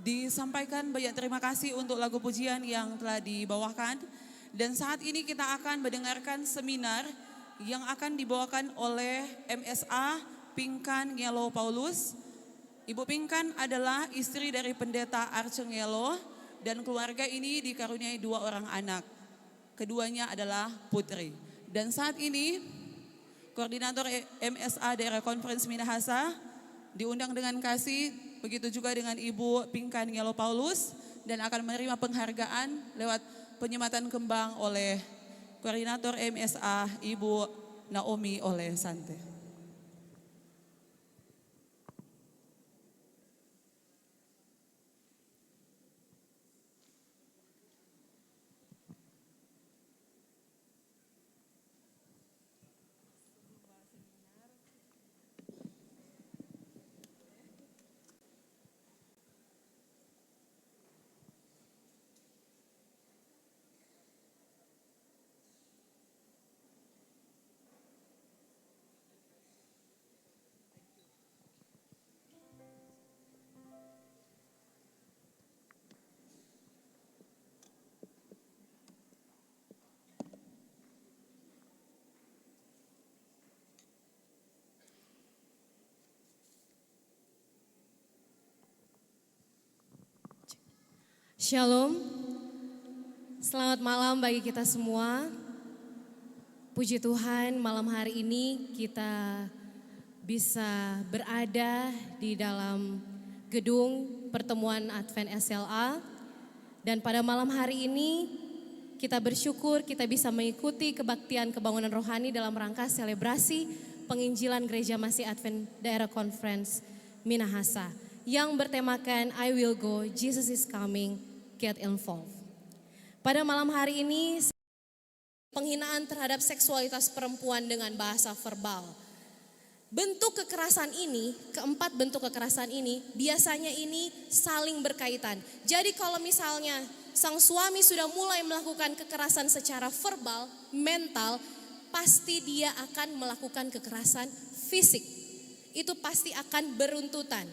disampaikan banyak terima kasih untuk lagu pujian yang telah dibawakan. Dan saat ini kita akan mendengarkan seminar yang akan dibawakan oleh MSA Pinkan Ngelo Paulus. Ibu Pinkan adalah istri dari pendeta Arce Ngelo dan keluarga ini dikaruniai 2 orang anak. Keduanya adalah putri. Dan saat ini koordinator MSA Daerah Conference Minahasa diundang dengan kasih, begitu juga dengan Ibu Pinkan Ngelo Paulus, dan akan menerima penghargaan lewat penyematan kembang oleh koordinator MSA Ibu Naomi Oleh Sante. Shalom, selamat malam bagi kita semua. Puji Tuhan, malam hari ini kita bisa berada di dalam gedung pertemuan Advent SLA. Dan pada malam hari ini kita bersyukur kita bisa mengikuti kebaktian kebangunan rohani dalam rangka selebrasi penginjilan Gereja Masih Advent Daerah Conference Minahasa yang bertemakan I Will Go, Jesus is Coming, Get Involved. Pada malam hari ini, penghinaan terhadap seksualitas perempuan dengan bahasa verbal. Bentuk kekerasan ini, keempat bentuk kekerasan ini, biasanya ini saling berkaitan. Jadi kalau misalnya sang suami sudah mulai melakukan kekerasan secara verbal, mental, pasti dia akan melakukan kekerasan fisik. Itu pasti akan beruntutan.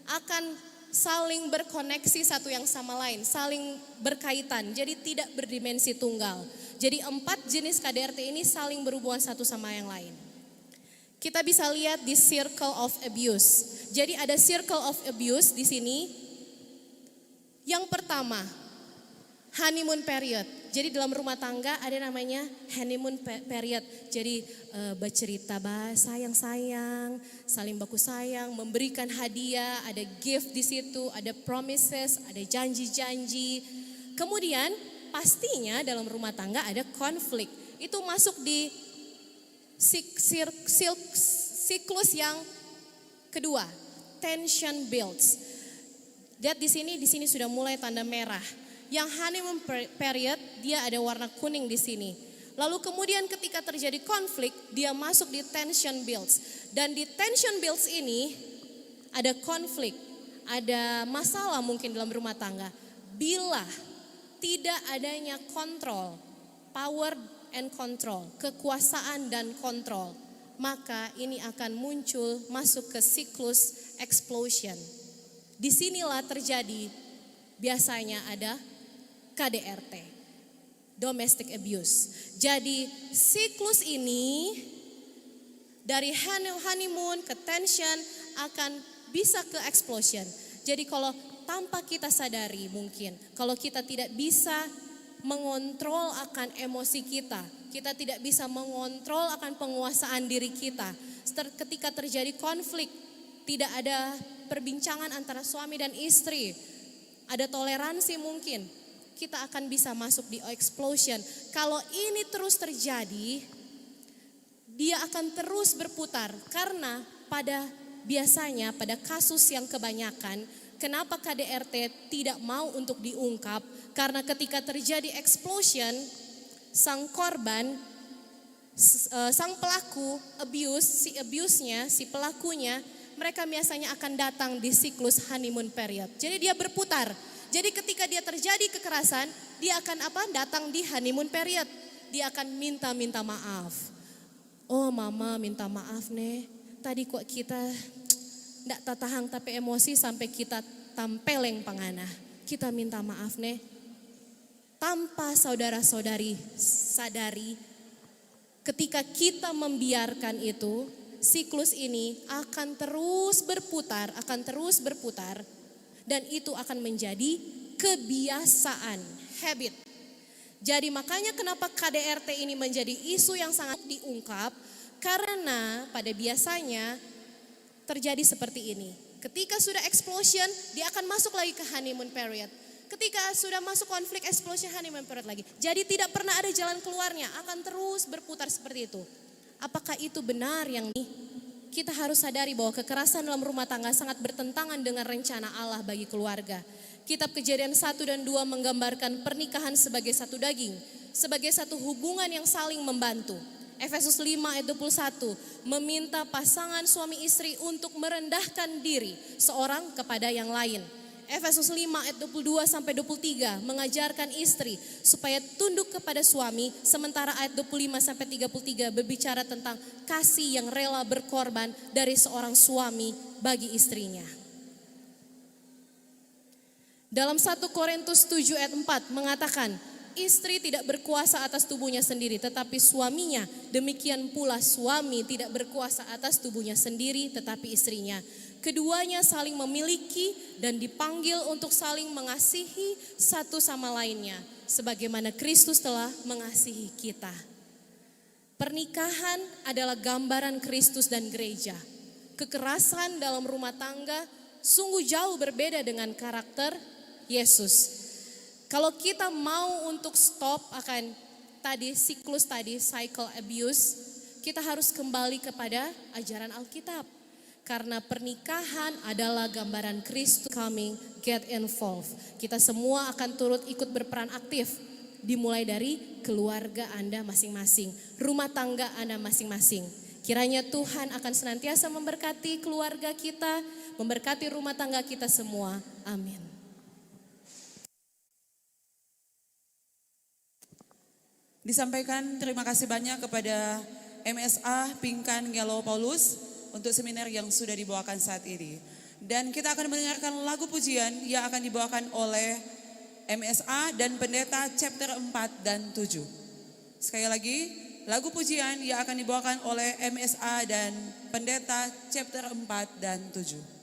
Akan saling berkoneksi satu yang sama lain, saling berkaitan, jadi tidak berdimensi tunggal. Jadi 4 jenis KDRT ini saling berhubungan satu sama yang lain. Kita bisa lihat di circle of abuse. Jadi ada circle of abuse di sini. Yang pertama, honeymoon period. Jadi dalam rumah tangga ada namanya honeymoon period. Jadi bercerita sayang-sayang, saling baku sayang, memberikan hadiah, ada gift di situ, ada promises, ada janji-janji. Kemudian pastinya dalam rumah tangga ada konflik. Itu masuk di siklus yang kedua, tension builds. Lihat di sini sudah mulai tanda merah. Yang honeymoon period dia ada warna kuning di sini. Lalu kemudian ketika terjadi konflik dia masuk di tension builds. Dan di tension builds ini ada konflik, ada masalah mungkin dalam rumah tangga. Bila tidak adanya kontrol, power and control, kekuasaan dan kontrol, maka ini akan muncul masuk ke siklus explosion. Disinilah terjadi biasanya ada KDRT, domestic abuse. Jadi siklus ini dari honeymoon ke tension akan bisa ke explosion. Jadi kalau tanpa kita sadari mungkin, kalau kita tidak bisa mengontrol akan emosi kita tidak bisa mengontrol akan penguasaan diri kita. Ketika terjadi konflik, tidak ada perbincangan antara suami dan istri, ada toleransi mungkin, kita akan bisa masuk di explosion. Kalau ini terus terjadi, dia akan terus berputar. Karena biasanya pada kasus yang kebanyakan, kenapa KDRT tidak mau untuk diungkap? Karena ketika terjadi explosion, sang korban, sang pelaku abuse-nya, si pelakunya, mereka biasanya akan datang di siklus honeymoon period. Jadi dia berputar. Jadi ketika dia terjadi kekerasan, dia akan datang di honeymoon period. Dia akan minta maaf. Oh mama minta maaf nih, tadi kok kita ndak tatahang tapi emosi sampai kita tampeleng pangana. Kita minta maaf nih, tanpa saudara-saudari sadari, ketika kita membiarkan itu, siklus ini akan terus berputar, dan itu akan menjadi kebiasaan, habit. Jadi makanya kenapa KDRT ini menjadi isu yang sangat diungkap, karena pada biasanya terjadi seperti ini. Ketika sudah explosion, dia akan masuk lagi ke honeymoon period. Ketika sudah masuk konflik, explosion, honeymoon period lagi. Jadi tidak pernah ada jalan keluarnya, akan terus berputar seperti itu. Apakah itu benar yang ini? Kita harus sadari bahwa kekerasan dalam rumah tangga sangat bertentangan dengan rencana Allah bagi keluarga. Kitab Kejadian 1 dan 2 menggambarkan pernikahan sebagai satu daging, sebagai satu hubungan yang saling membantu. Efesus 5 ayat 21 meminta pasangan suami istri untuk merendahkan diri seorang kepada yang lain. Efesus 5 ayat 22 sampai 23 mengajarkan istri supaya tunduk kepada suami, sementara ayat 25 sampai 33 berbicara tentang kasih yang rela berkorban dari seorang suami bagi istrinya. Dalam 1 Korintus 7 ayat 4 mengatakan, istri tidak berkuasa atas tubuhnya sendiri tetapi suaminya, demikian pula suami tidak berkuasa atas tubuhnya sendiri tetapi istrinya. Keduanya saling memiliki dan dipanggil untuk saling mengasihi satu sama lainnya, sebagaimana Kristus telah mengasihi kita. Pernikahan adalah gambaran Kristus dan gereja. Kekerasan dalam rumah tangga sungguh jauh berbeda dengan karakter Yesus. Kalau kita mau untuk stop akan siklus cycle abuse, kita harus kembali kepada ajaran Alkitab. Karena pernikahan adalah gambaran Kristus coming, get involved. Kita semua akan turut ikut berperan aktif, dimulai dari keluarga Anda masing-masing, rumah tangga Anda masing-masing. Kiranya Tuhan akan senantiasa memberkati keluarga kita, memberkati rumah tangga kita semua. Amin. Disampaikan terima kasih banyak kepada MSA Pinkan Gelo Paulus untuk seminar yang sudah dibawakan saat ini. Dan kita akan mendengarkan lagu pujian yang akan dibawakan oleh MSA dan Pendeta chapter 4 dan 7. Sekali lagi, lagu pujian yang akan dibawakan oleh MSA dan Pendeta chapter 4 dan 7.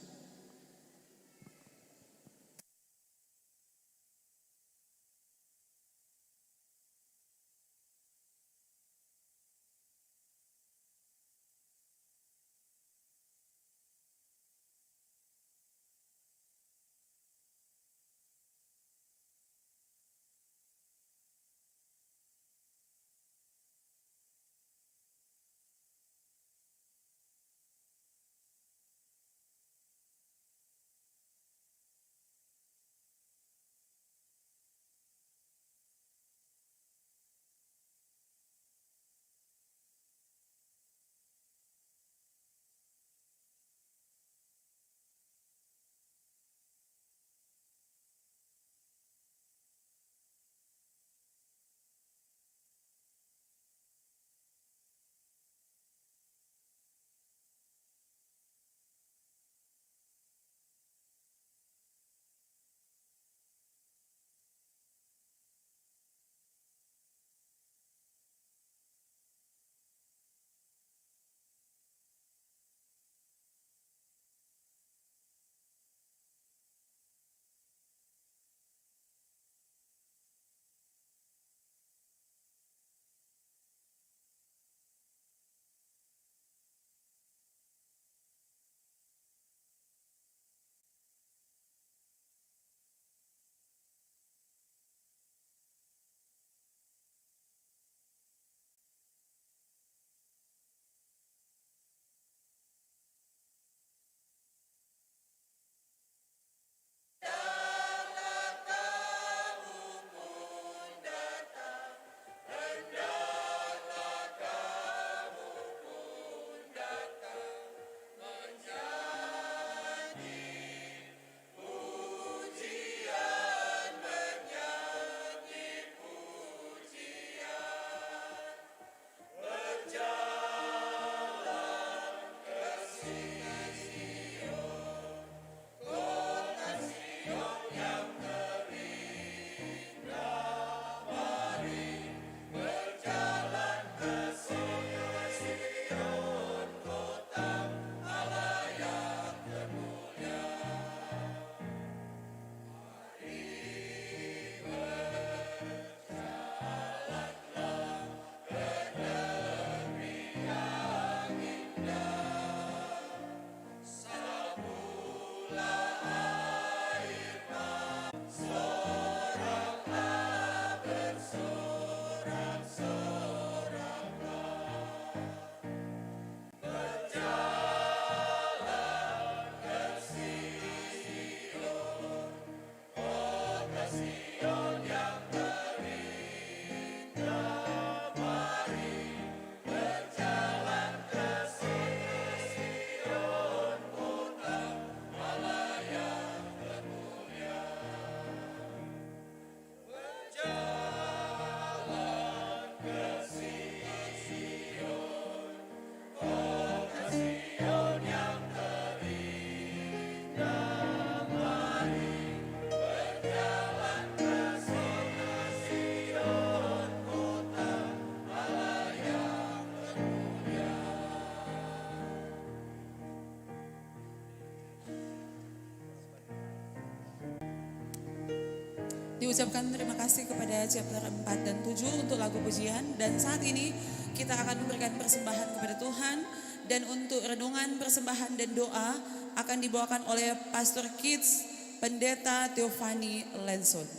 Diucapkan terima kasih kepada chapter 4 dan 7 untuk lagu pujian. Dan saat ini kita akan memberikan persembahan kepada Tuhan. Dan untuk renungan, persembahan dan doa akan dibawakan oleh Pastor Kids Pendeta Theophany Lensun.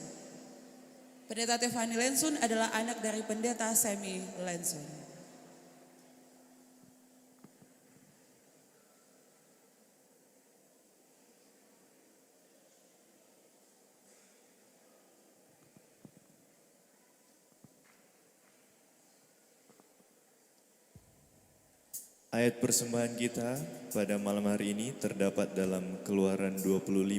Pendeta Theophany Lensun adalah anak dari Pendeta Semi Lensun. Ayat persembahan kita pada malam hari ini terdapat dalam Keluaran 25.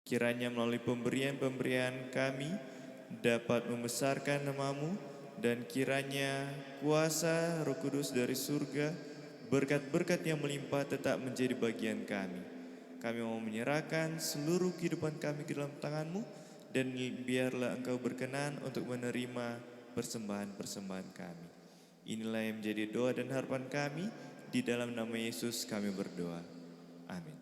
Kiranya melalui pemberian-pemberian kami dapat membesarkan nama-Mu, dan kiranya kuasa Roh Kudus dari surga, berkat-berkat yang melimpah tetap menjadi bagian kami. Kami mau menyerahkan seluruh kehidupan kami ke dalam tangan-Mu, dan biarlah Engkau berkenan untuk menerima persembahan-persembahan kami. Inilah yang menjadi doa dan harapan kami, di dalam nama Yesus kami berdoa. Amin.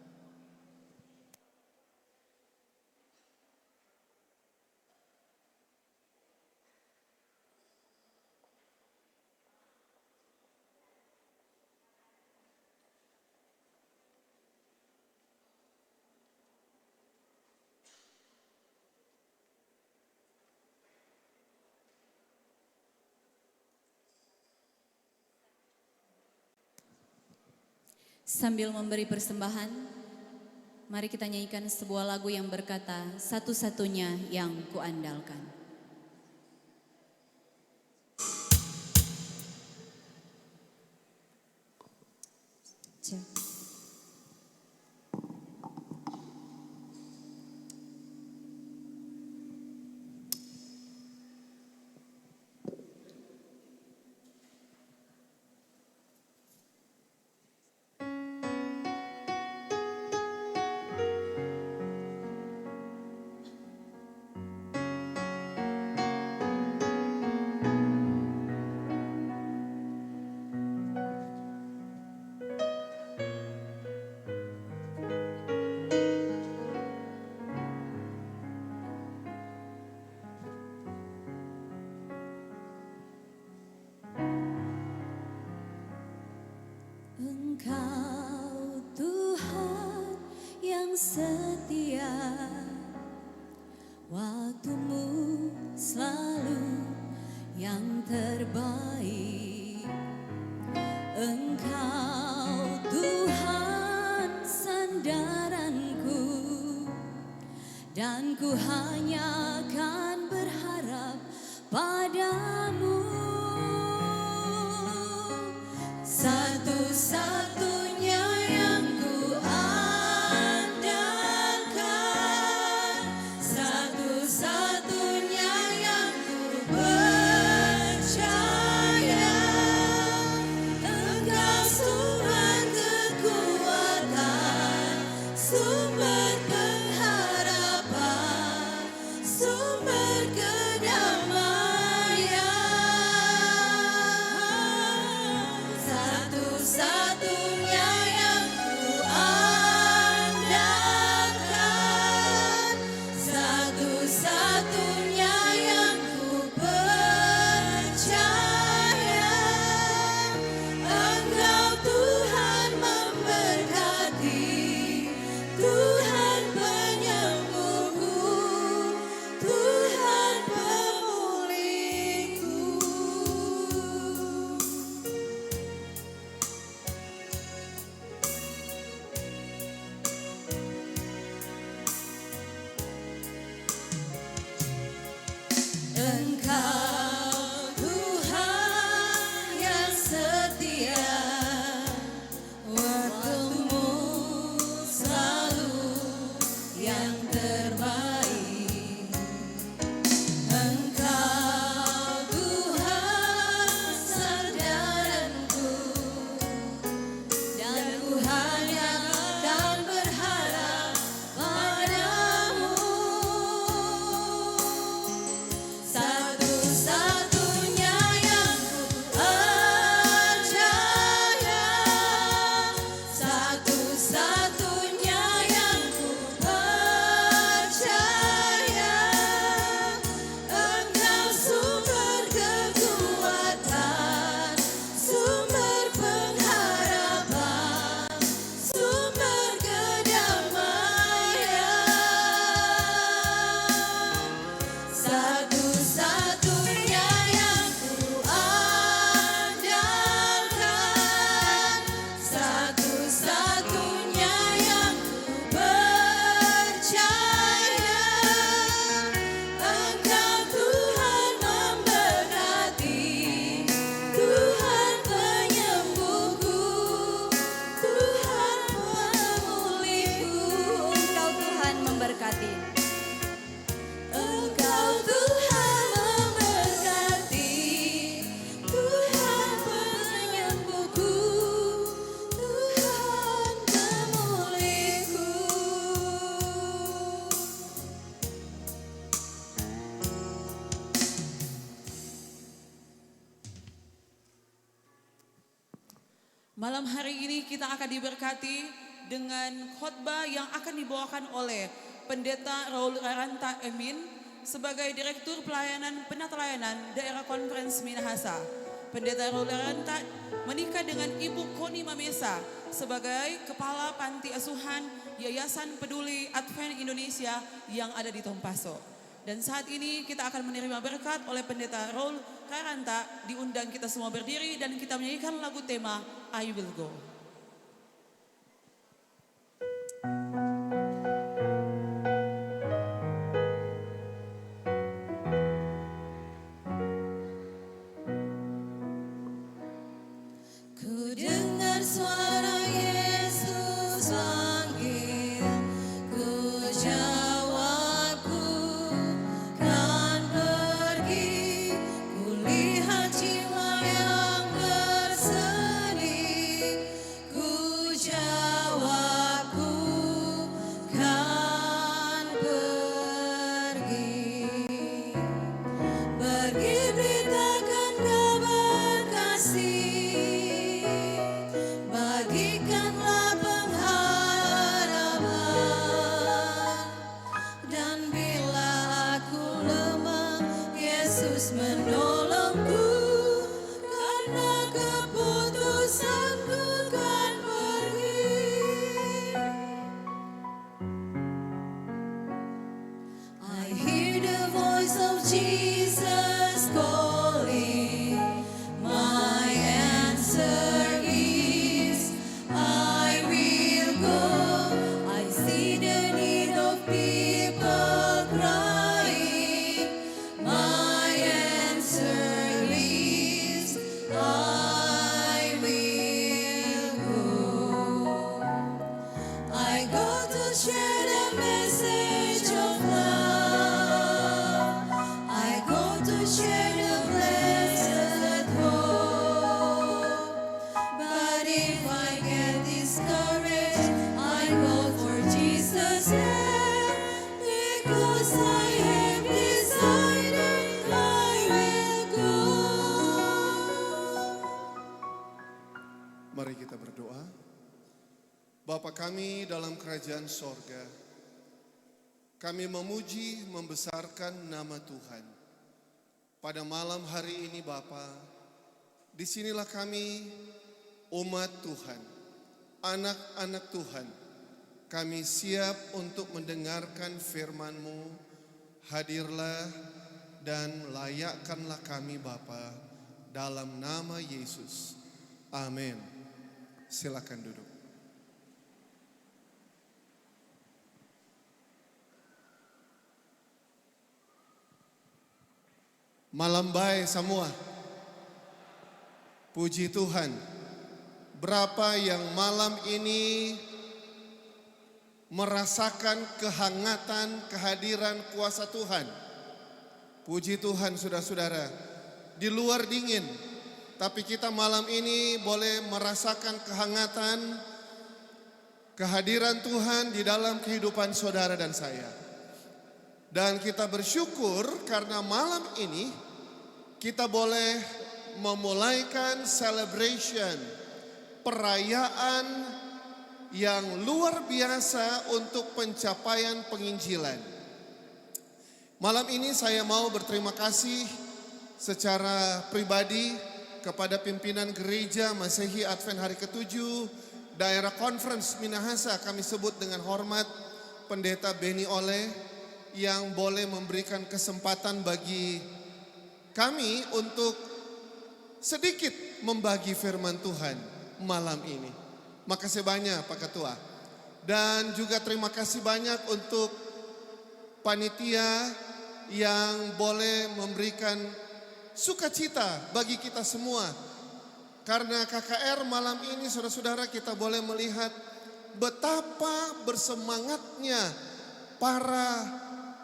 Sambil memberi persembahan, mari kita nyanyikan sebuah lagu yang berkata, satu-satunya yang kuandalkan. Engkau Tuhan yang setia, waktumu selalu yang terbaik. Engkau ku hanya akan berharap padamu. Satu-satunya yang ku andalkan, satu-satunya yang ku percaya. Engkau sumber kekuatan, sumber pengharapan, sumber kedamaian. Satu-satunya yang ku andalkan, satu-satunya yang ku percaya. Engkau Tuhan memberkati, Tuhan penyembuhku, Tuhan pemulihku. Engkau Tuhan yang setia, waktumu selalu yang terbaik. Engkau Tuhan sandaranku, dan ku hanya akan berharap padamu. Satu-satunya yang ku percaya, satu-satunya yang ku percaya. Engkau sumber kekuatan, sumber pengharapan, sumber kedamaian. Satu-satunya yang ku andalkan, satu-satunya yang ku percaya. Engkau Tuhan memberkati, Tuhan penyembuhku, Tuhan pemulihku. Engkau Tuhan memberkati. Engkau Tuhan memberkati, Tuhan penyembuhku, Tuhan pemulihku. Malam hari ini kita akan diberkati dengan khotbah yang akan dibawakan oleh Pendeta Raul Raranta Emin sebagai Direktur Pelayanan Penatelayanan Daerah Konferensi Minahasa. Pendeta Raul Raranta menikah dengan Ibu Koni Mamesa sebagai Kepala Panti Asuhan Yayasan Peduli Advent Indonesia yang ada di Tompaso. Dan saat ini kita akan menerima berkat oleh Pendeta Raul Raranta. Diundang kita semua berdiri dan kita menyanyikan lagu tema I Will Go. Ku dengar suara Yesus panggil, ku jawab ku kan pergi. Ku lihat jiwa yang bersedih, Mari kita berdoa. Bapa kami dalam kerajaan sorga, kami memuji, membesarkan nama Tuhan. Pada malam hari ini Bapa, disinilah kami umat Tuhan, anak-anak Tuhan. Kami siap untuk mendengarkan firman-Mu. Hadirlah dan layakkanlah kami Bapa, dalam nama Yesus. Amin. Silakan duduk. Malam baik semua. Puji Tuhan. Berapa yang malam ini merasakan kehangatan kehadiran kuasa Tuhan. Puji Tuhan saudara-saudara. Di luar dingin, tapi kita malam ini boleh merasakan kehangatan kehadiran Tuhan di dalam kehidupan saudara dan saya. Dan kita bersyukur karena malam ini kita boleh memulaikan celebration, perayaan yang luar biasa untuk pencapaian penginjilan. Malam ini saya mau berterima kasih secara pribadi kepada pimpinan gereja Masehi Advent Hari ke-7 Daerah Conference Minahasa, kami sebut dengan hormat Pendeta Beni Oleh, yang boleh memberikan kesempatan bagi kami untuk sedikit membagi firman Tuhan malam ini. Makasih banyak Pak Ketua. Dan juga terima kasih banyak untuk panitia yang boleh memberikan sukacita bagi kita semua. Karena KKR malam ini saudara-saudara kita boleh melihat betapa bersemangatnya para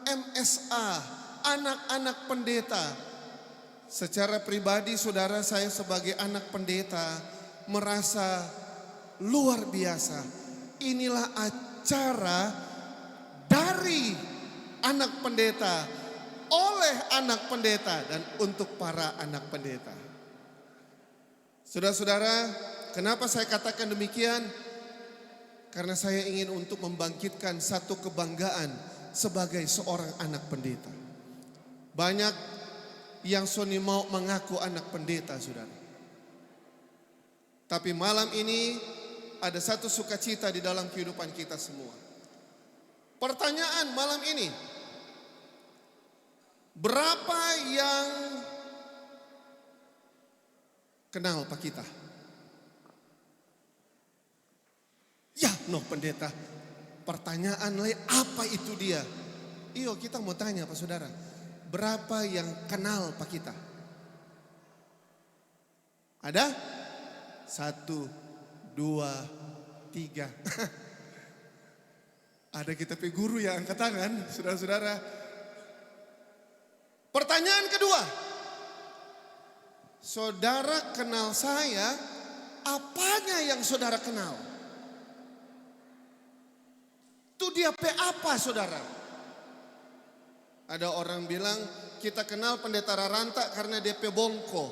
MSA, anak-anak pendeta. Secara pribadi saudara, saya sebagai anak pendeta merasa luar biasa. Inilah acara dari anak pendeta, oleh anak pendeta, dan untuk para anak pendeta. Saudara-saudara, kenapa saya katakan demikian? Karena saya ingin untuk membangkitkan satu kebanggaan sebagai seorang anak pendeta. Banyak yang soni mau mengaku anak pendeta, saudara. Tapi malam ini ada satu sukacita di dalam kehidupan kita semua. Pertanyaan malam ini, berapa yang kenal Pak kita? Ya, pendeta. Pertanyaan lain, apa itu dia? Iyo, kita mau tanya Pak Saudara. Berapa yang kenal Pak kita? Ada? 1, 2, 3. Ada kita guru yang angkat tangan, saudara-saudara. Pertanyaan kedua, saudara kenal saya, apanya yang saudara kenal? Itu dia apa saudara? Ada orang bilang kita kenal pendeta Raranta karena DP bongko.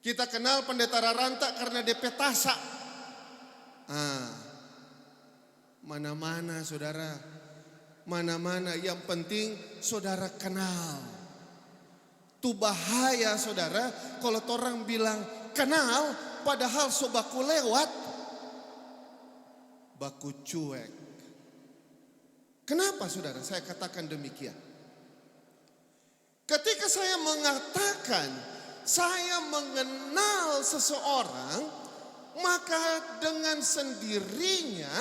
Kita kenal pendeta Raranta karena DP tasa. Mana-mana saudara. Mana-mana, yang penting saudara kenal. Itu bahaya saudara kalau orang bilang kenal padahal so baku lewat, baku cuek. Kenapa saudara saya katakan demikian? Ketika saya mengatakan saya mengenal seseorang, maka dengan sendirinya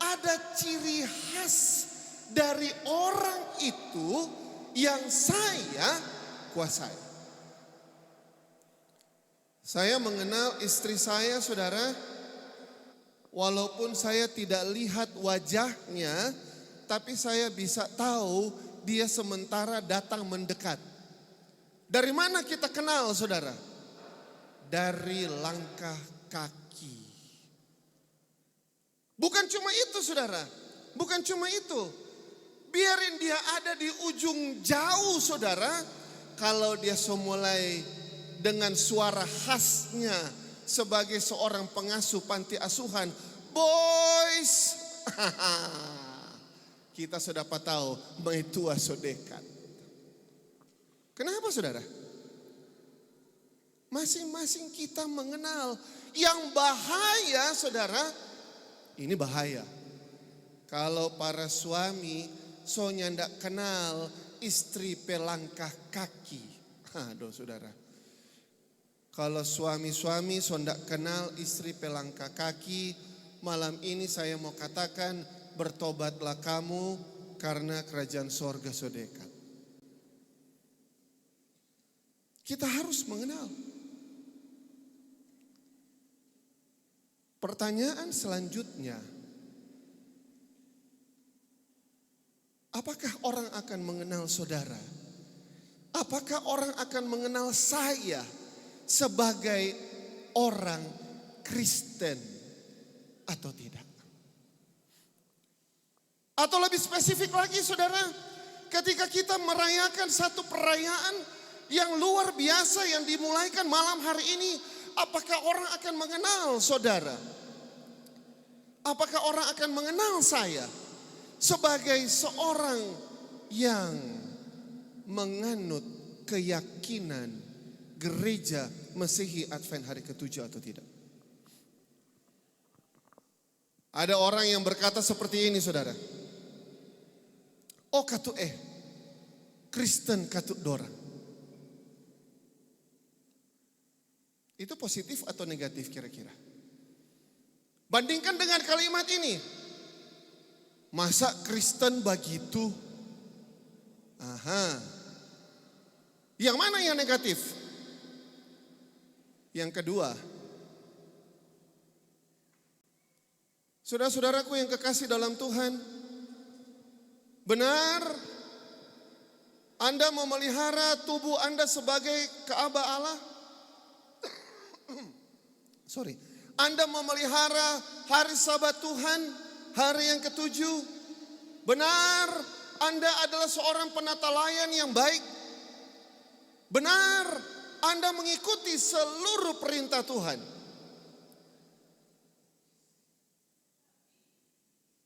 ada ciri khas dari orang itu yang saya kuasai. Saya mengenal istri saya saudara, walaupun saya tidak lihat wajahnya, tapi saya bisa tahu dia sementara datang mendekat. Dari mana kita kenal saudara? Dari langkah kaki. Bukan cuma itu saudara, bukan cuma itu. Biarin dia ada di ujung jauh saudara, kalau dia mulai dengan suara khasnya sebagai seorang pengasuh panti asuhan. Boys, kita sudah dapat tahu maitua so dekat. Kenapa saudara? Masing-masing kita mengenal. Yang bahaya saudara, ini bahaya. Kalau para suami soalnya ndak kenal istri pelangkah kaki. Aduh saudara. Kalau suami-suami so ndak kenal istri pelangkah kaki, malam ini saya mau katakan bertobatlah kamu karena kerajaan sorga so dekat. Kita harus mengenal. Pertanyaan selanjutnya, apakah orang akan mengenal saudara? Apakah orang akan mengenal saya sebagai orang Kristen atau tidak? Atau lebih spesifik lagi saudara, ketika kita merayakan satu perayaan yang luar biasa yang dimulaikan malam hari ini, apakah orang akan mengenal saudara? Apakah orang akan mengenal saya sebagai seorang yang menganut keyakinan gereja Mesihi Advent hari ke-7 atau tidak? Ada orang yang berkata seperti ini saudara. Oh katu Kristen katu dorang. Itu positif atau negatif kira-kira? Bandingkan dengan kalimat ini. Masa Kristen begitu? Aha. Yang mana yang negatif? Yang kedua, saudara-saudaraku yang kekasih dalam Tuhan, benar Anda memelihara tubuh Anda sebagai Ka'bah Allah? Anda memelihara hari Sabat Tuhan, hari yang ke-7. Benar, Anda adalah seorang penata layan yang baik. Benar, Anda mengikuti seluruh perintah Tuhan.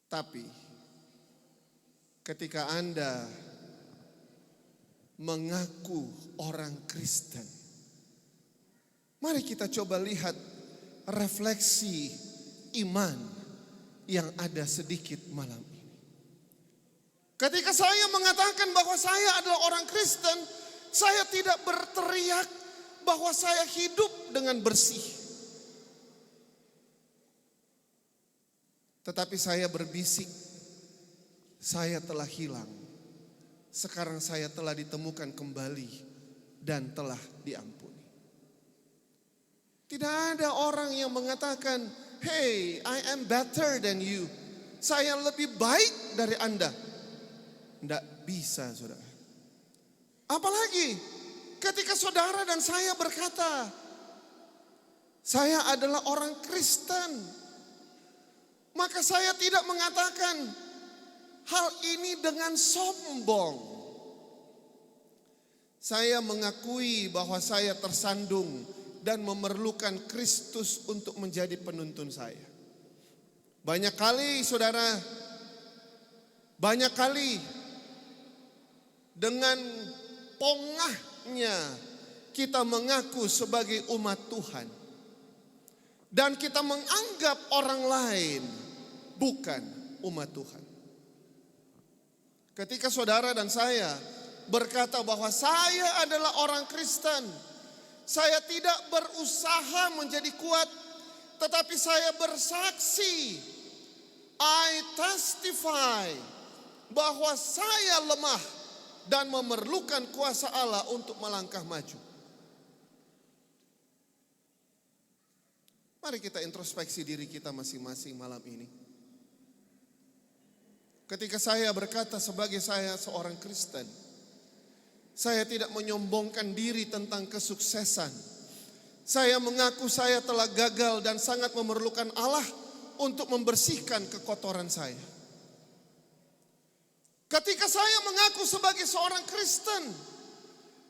Tapi ketika Anda mengaku orang Kristen, mari kita coba lihat refleksi iman yang ada sedikit malam ini. Ketika saya mengatakan bahwa saya adalah orang Kristen, saya tidak berteriak bahwa saya hidup dengan bersih. Tetapi saya berbisik, saya telah hilang. Sekarang saya telah ditemukan kembali dan telah diampuni. Tidak ada orang yang mengatakan, hey, I am better than you. Saya lebih baik dari Anda. Tidak bisa, saudara. Apalagi ketika saudara dan saya berkata, saya adalah orang Kristen. Maka saya tidak mengatakan hal ini dengan sombong. Saya mengakui bahwa saya tersandung dan memerlukan Kristus untuk menjadi penuntun saya. Banyak kali saudara, banyak kali dengan pongahnya kita mengaku sebagai umat Tuhan. Dan kita menganggap orang lain bukan umat Tuhan. Ketika saudara dan saya berkata bahwa saya adalah orang Kristen, saya tidak berusaha menjadi kuat, tetapi saya bersaksi, I testify, bahwa saya lemah dan memerlukan kuasa Allah untuk melangkah maju. Mari kita introspeksi diri kita masing-masing malam ini. Ketika saya berkata sebagai saya seorang Kristen, saya tidak menyombongkan diri tentang kesuksesan. Saya mengaku saya telah gagal dan sangat memerlukan Allah untuk membersihkan kekotoran saya. Ketika saya mengaku sebagai seorang Kristen,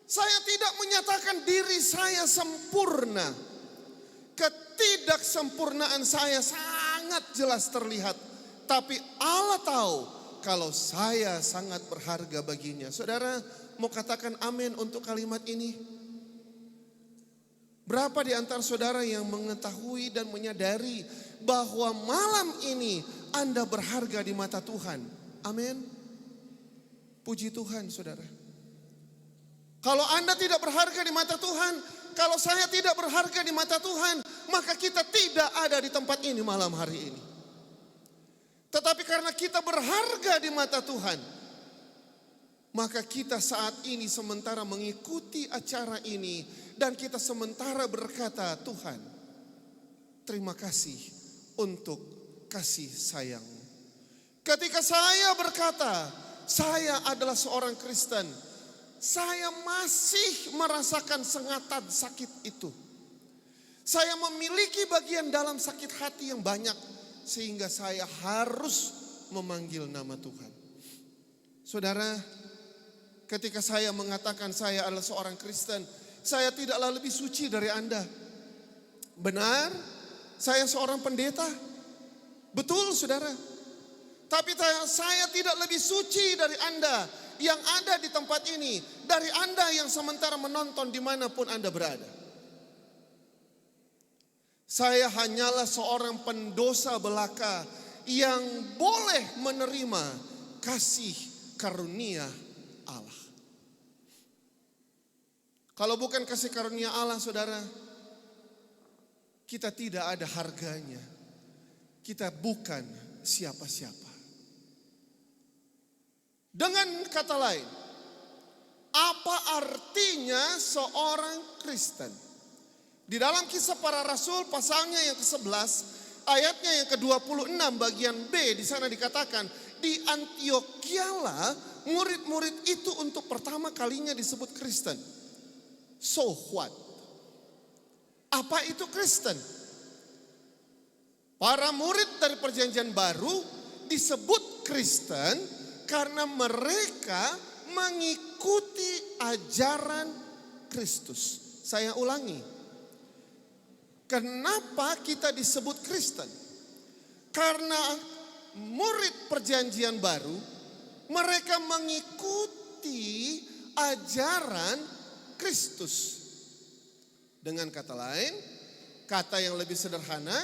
Saya tidak menyatakan diri saya sempurna. Ketidaksempurnaan saya sangat jelas terlihat. Tapi Allah tahu kalau saya sangat berharga baginya. Saudara mau katakan amin untuk kalimat ini? Berapa di antara saudara yang mengetahui dan menyadari bahwa malam ini Anda berharga di mata Tuhan? Amin. Puji Tuhan saudara. Kalau Anda tidak berharga di mata Tuhan, kalau saya tidak berharga di mata Tuhan, maka kita tidak ada di tempat ini malam hari ini. Tetapi karena kita berharga di mata Tuhan, maka kita saat ini sementara mengikuti acara ini dan kita sementara berkata, Tuhan, terima kasih untuk kasih sayang-Mu. Ketika saya berkata, saya adalah seorang Kristen, saya masih merasakan sengatan sakit itu. Saya memiliki bagian dalam sakit hati yang banyak, sehingga saya harus memanggil nama Tuhan. Saudara, ketika saya mengatakan saya adalah seorang Kristen, saya tidaklah lebih suci dari Anda. Benar, saya seorang pendeta. Betul saudara. Tapi saya tidak lebih suci dari Anda yang ada di tempat ini, dari Anda yang sementara menonton dimanapun Anda berada. Saya hanyalah seorang pendosa belaka yang boleh menerima kasih karunia Allah. Kalau bukan kasih karunia Allah saudara, kita tidak ada harganya. Kita bukan siapa-siapa. Dengan kata lain, apa artinya seorang Kristen? Di dalam Kisah Para Rasul pasalnya yang ke-11, ayatnya yang ke-26 bagian B, di sana dikatakan, di Antiochialah murid-murid itu untuk pertama kalinya disebut Kristen. So what? Apa itu Kristen? Para murid dari Perjanjian Baru disebut Kristen karena mereka mengikuti ajaran Kristus. Saya ulangi. Kenapa kita disebut Kristen? Karena murid Perjanjian Baru, mereka mengikuti ajaran Kristus. Dengan kata lain, kata yang lebih sederhana,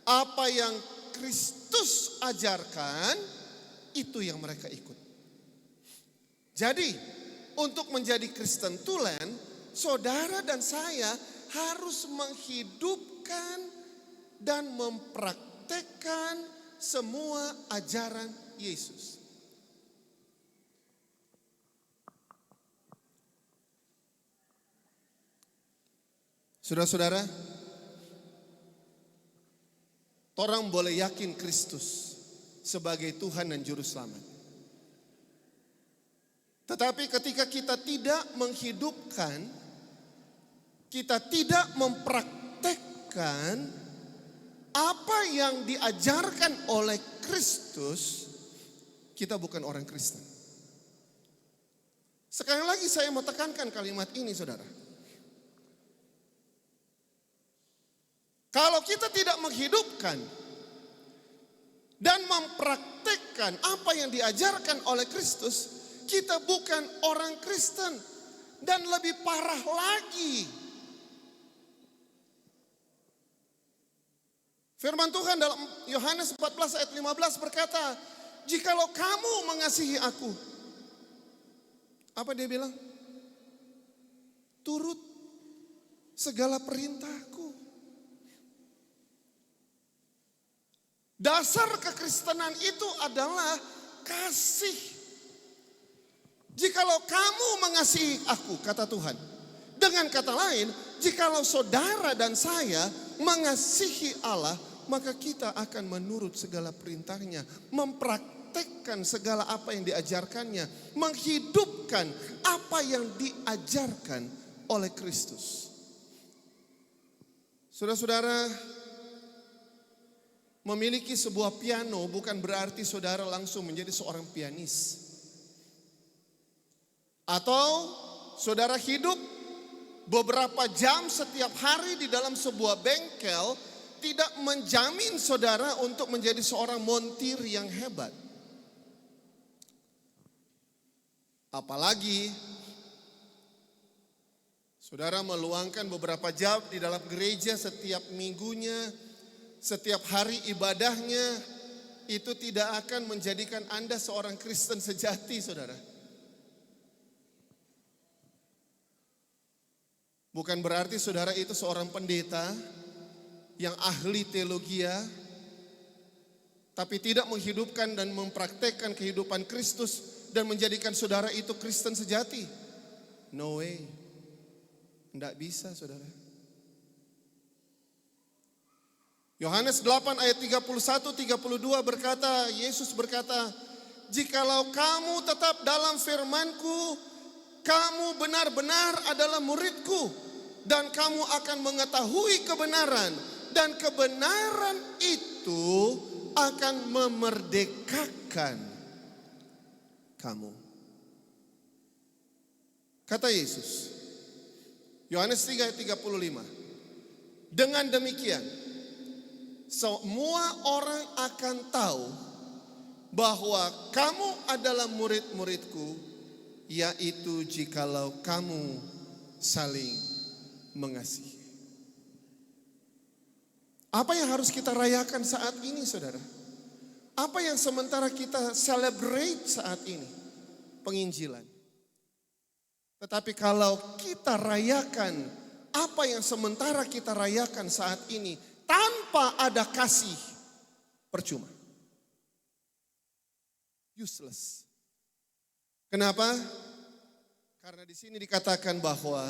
apa yang Kristus ajarkan, itu yang mereka ikut. Jadi, untuk menjadi Kristen tulen, saudara dan saya harus menghidupkan dan mempraktekkan semua ajaran Yesus. Saudara-saudara, orang boleh yakin Kristus sebagai Tuhan dan Juru Selamat. Tetapi ketika kita tidak menghidupkan, kita tidak mempraktekkan apa yang diajarkan oleh Kristus, kita bukan orang Kristen. Sekali lagi saya mau tekankan kalimat ini saudara. Kalau kita tidak menghidupkan dan mempraktekkan apa yang diajarkan oleh Kristus, kita bukan orang Kristen. Dan lebih parah lagi, firman Tuhan dalam Yohanes 14 ayat 15 berkata, jikalau kamu mengasihi aku, apa dia bilang? Turut segala perintahku. Dasar kekristenan itu adalah kasih. Jikalau kamu mengasihi aku, kata Tuhan. Dengan kata lain, jikalau saudara dan saya mengasihi Allah, maka kita akan menurut segala perintahnya, mempraktekkan segala apa yang diajarkannya, menghidupkan apa yang diajarkan oleh Kristus. Saudara-saudara, memiliki sebuah piano bukan berarti saudara langsung menjadi seorang pianis. Atau saudara hidup beberapa jam setiap hari di dalam sebuah bengkel tidak menjamin saudara untuk menjadi seorang montir yang hebat. Apalagi saudara meluangkan beberapa jam di dalam gereja setiap minggunya, setiap hari ibadahnya, itu tidak akan menjadikan Anda seorang Kristen sejati, saudara. Bukan berarti saudara itu seorang pendeta yang ahli teologia, tapi tidak menghidupkan dan mempraktekkan kehidupan Kristus dan menjadikan saudara itu Kristen sejati. No way. Tidak bisa, saudara. Yohanes 8 ayat 31-32 berkata, Yesus berkata, jikalau kamu tetap dalam firman-Ku, kamu benar-benar adalah murid-Ku, dan kamu akan mengetahui kebenaran, dan kebenaran itu akan memerdekakan kamu. Kata Yesus, Yohanes 3 ayat 35, dengan demikian semua orang akan tahu bahwa kamu adalah murid-muridku, yaitu jikalau kamu saling mengasihi. Apa yang harus kita rayakan saat ini, saudara? Apa yang sementara kita celebrate saat ini? Penginjilan. Tetapi kalau kita rayakan apa yang sementara kita rayakan saat ini tanpa ada kasih, percuma. Useless. Kenapa? Karena di sini dikatakan bahwa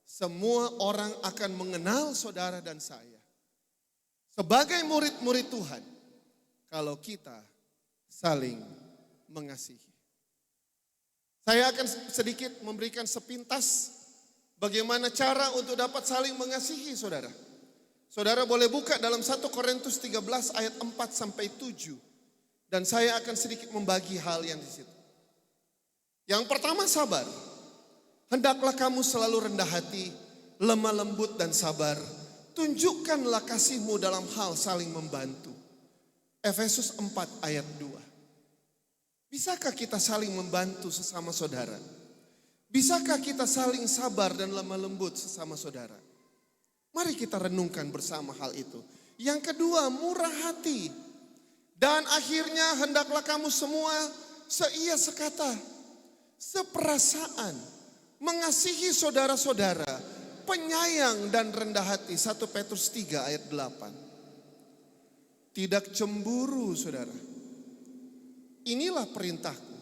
semua orang akan mengenal saudara dan saya sebagai murid-murid Tuhan kalau kita saling mengasihi. Saya akan sedikit memberikan sepintas bagaimana cara untuk dapat saling mengasihi, saudara. Saudara boleh buka dalam 1 Korintus 13 ayat 4 sampai 7. Dan saya akan sedikit membagi hal yang di situ. Yang pertama, sabar. Hendaklah kamu selalu rendah hati, lemah lembut dan sabar. Tunjukkanlah kasihmu dalam hal saling membantu. Efesus 4 ayat 2. Bisakah kita saling membantu sesama saudara? Bisakah kita saling sabar dan lemah lembut sesama saudara? Mari kita renungkan bersama hal itu. Yang kedua, murah hati. Dan akhirnya hendaklah kamu semua seia sekata, seperasaan, mengasihi saudara-saudara, penyayang dan rendah hati. 1 Petrus 3 ayat 8. Tidak cemburu, saudara. Inilah perintahku,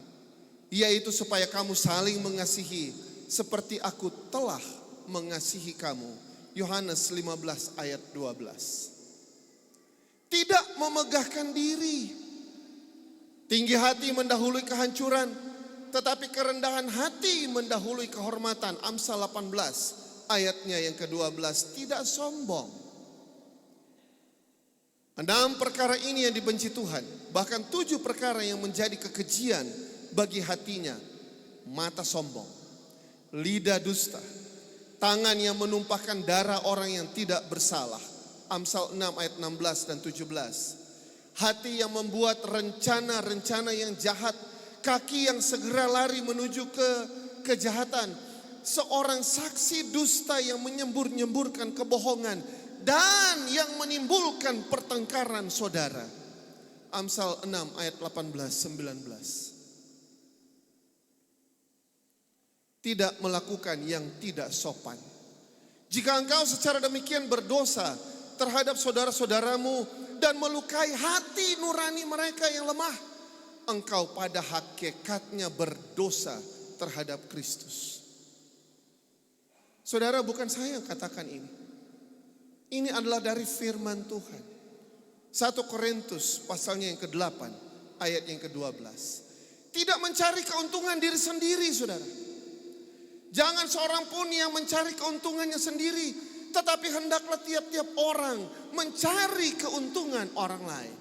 yaitu supaya kamu saling mengasihi seperti aku telah mengasihi kamu. Yohanes 15 ayat 12. Tidak memegahkan diri. Tinggi hati mendahului kehancuran, tetapi kerendahan hati mendahului kehormatan. Amsal 18 ayatnya yang ke-12. Tidak sombong. 6 perkara ini yang dibenci Tuhan. Bahkan 7 perkara yang menjadi kekejian bagi hatinya. Mata sombong, lidah dusta, tangan yang menumpahkan darah orang yang tidak bersalah. Amsal 6 ayat 16 dan 17. Hati yang membuat rencana-rencana yang jahat, kaki yang segera lari menuju ke kejahatan, seorang saksi dusta yang menyembur-nyemburkan kebohongan dan yang menimbulkan pertengkaran saudara. Amsal 6 ayat 18-19. Tidak melakukan yang tidak sopan. Jika engkau secara demikian berdosa terhadap saudara-saudaramu dan melukai hati nurani mereka yang lemah, engkau pada hakikatnya berdosa terhadap Kristus. Saudara, bukan saya yang katakan ini. Ini adalah dari firman Tuhan. 1 Korintus pasalnya yang ke-8 ayat yang ke-12. Tidak mencari keuntungan diri sendiri, saudara. Jangan seorang pun yang mencari keuntungannya sendiri, tetapi hendaklah tiap-tiap orang mencari keuntungan orang lain.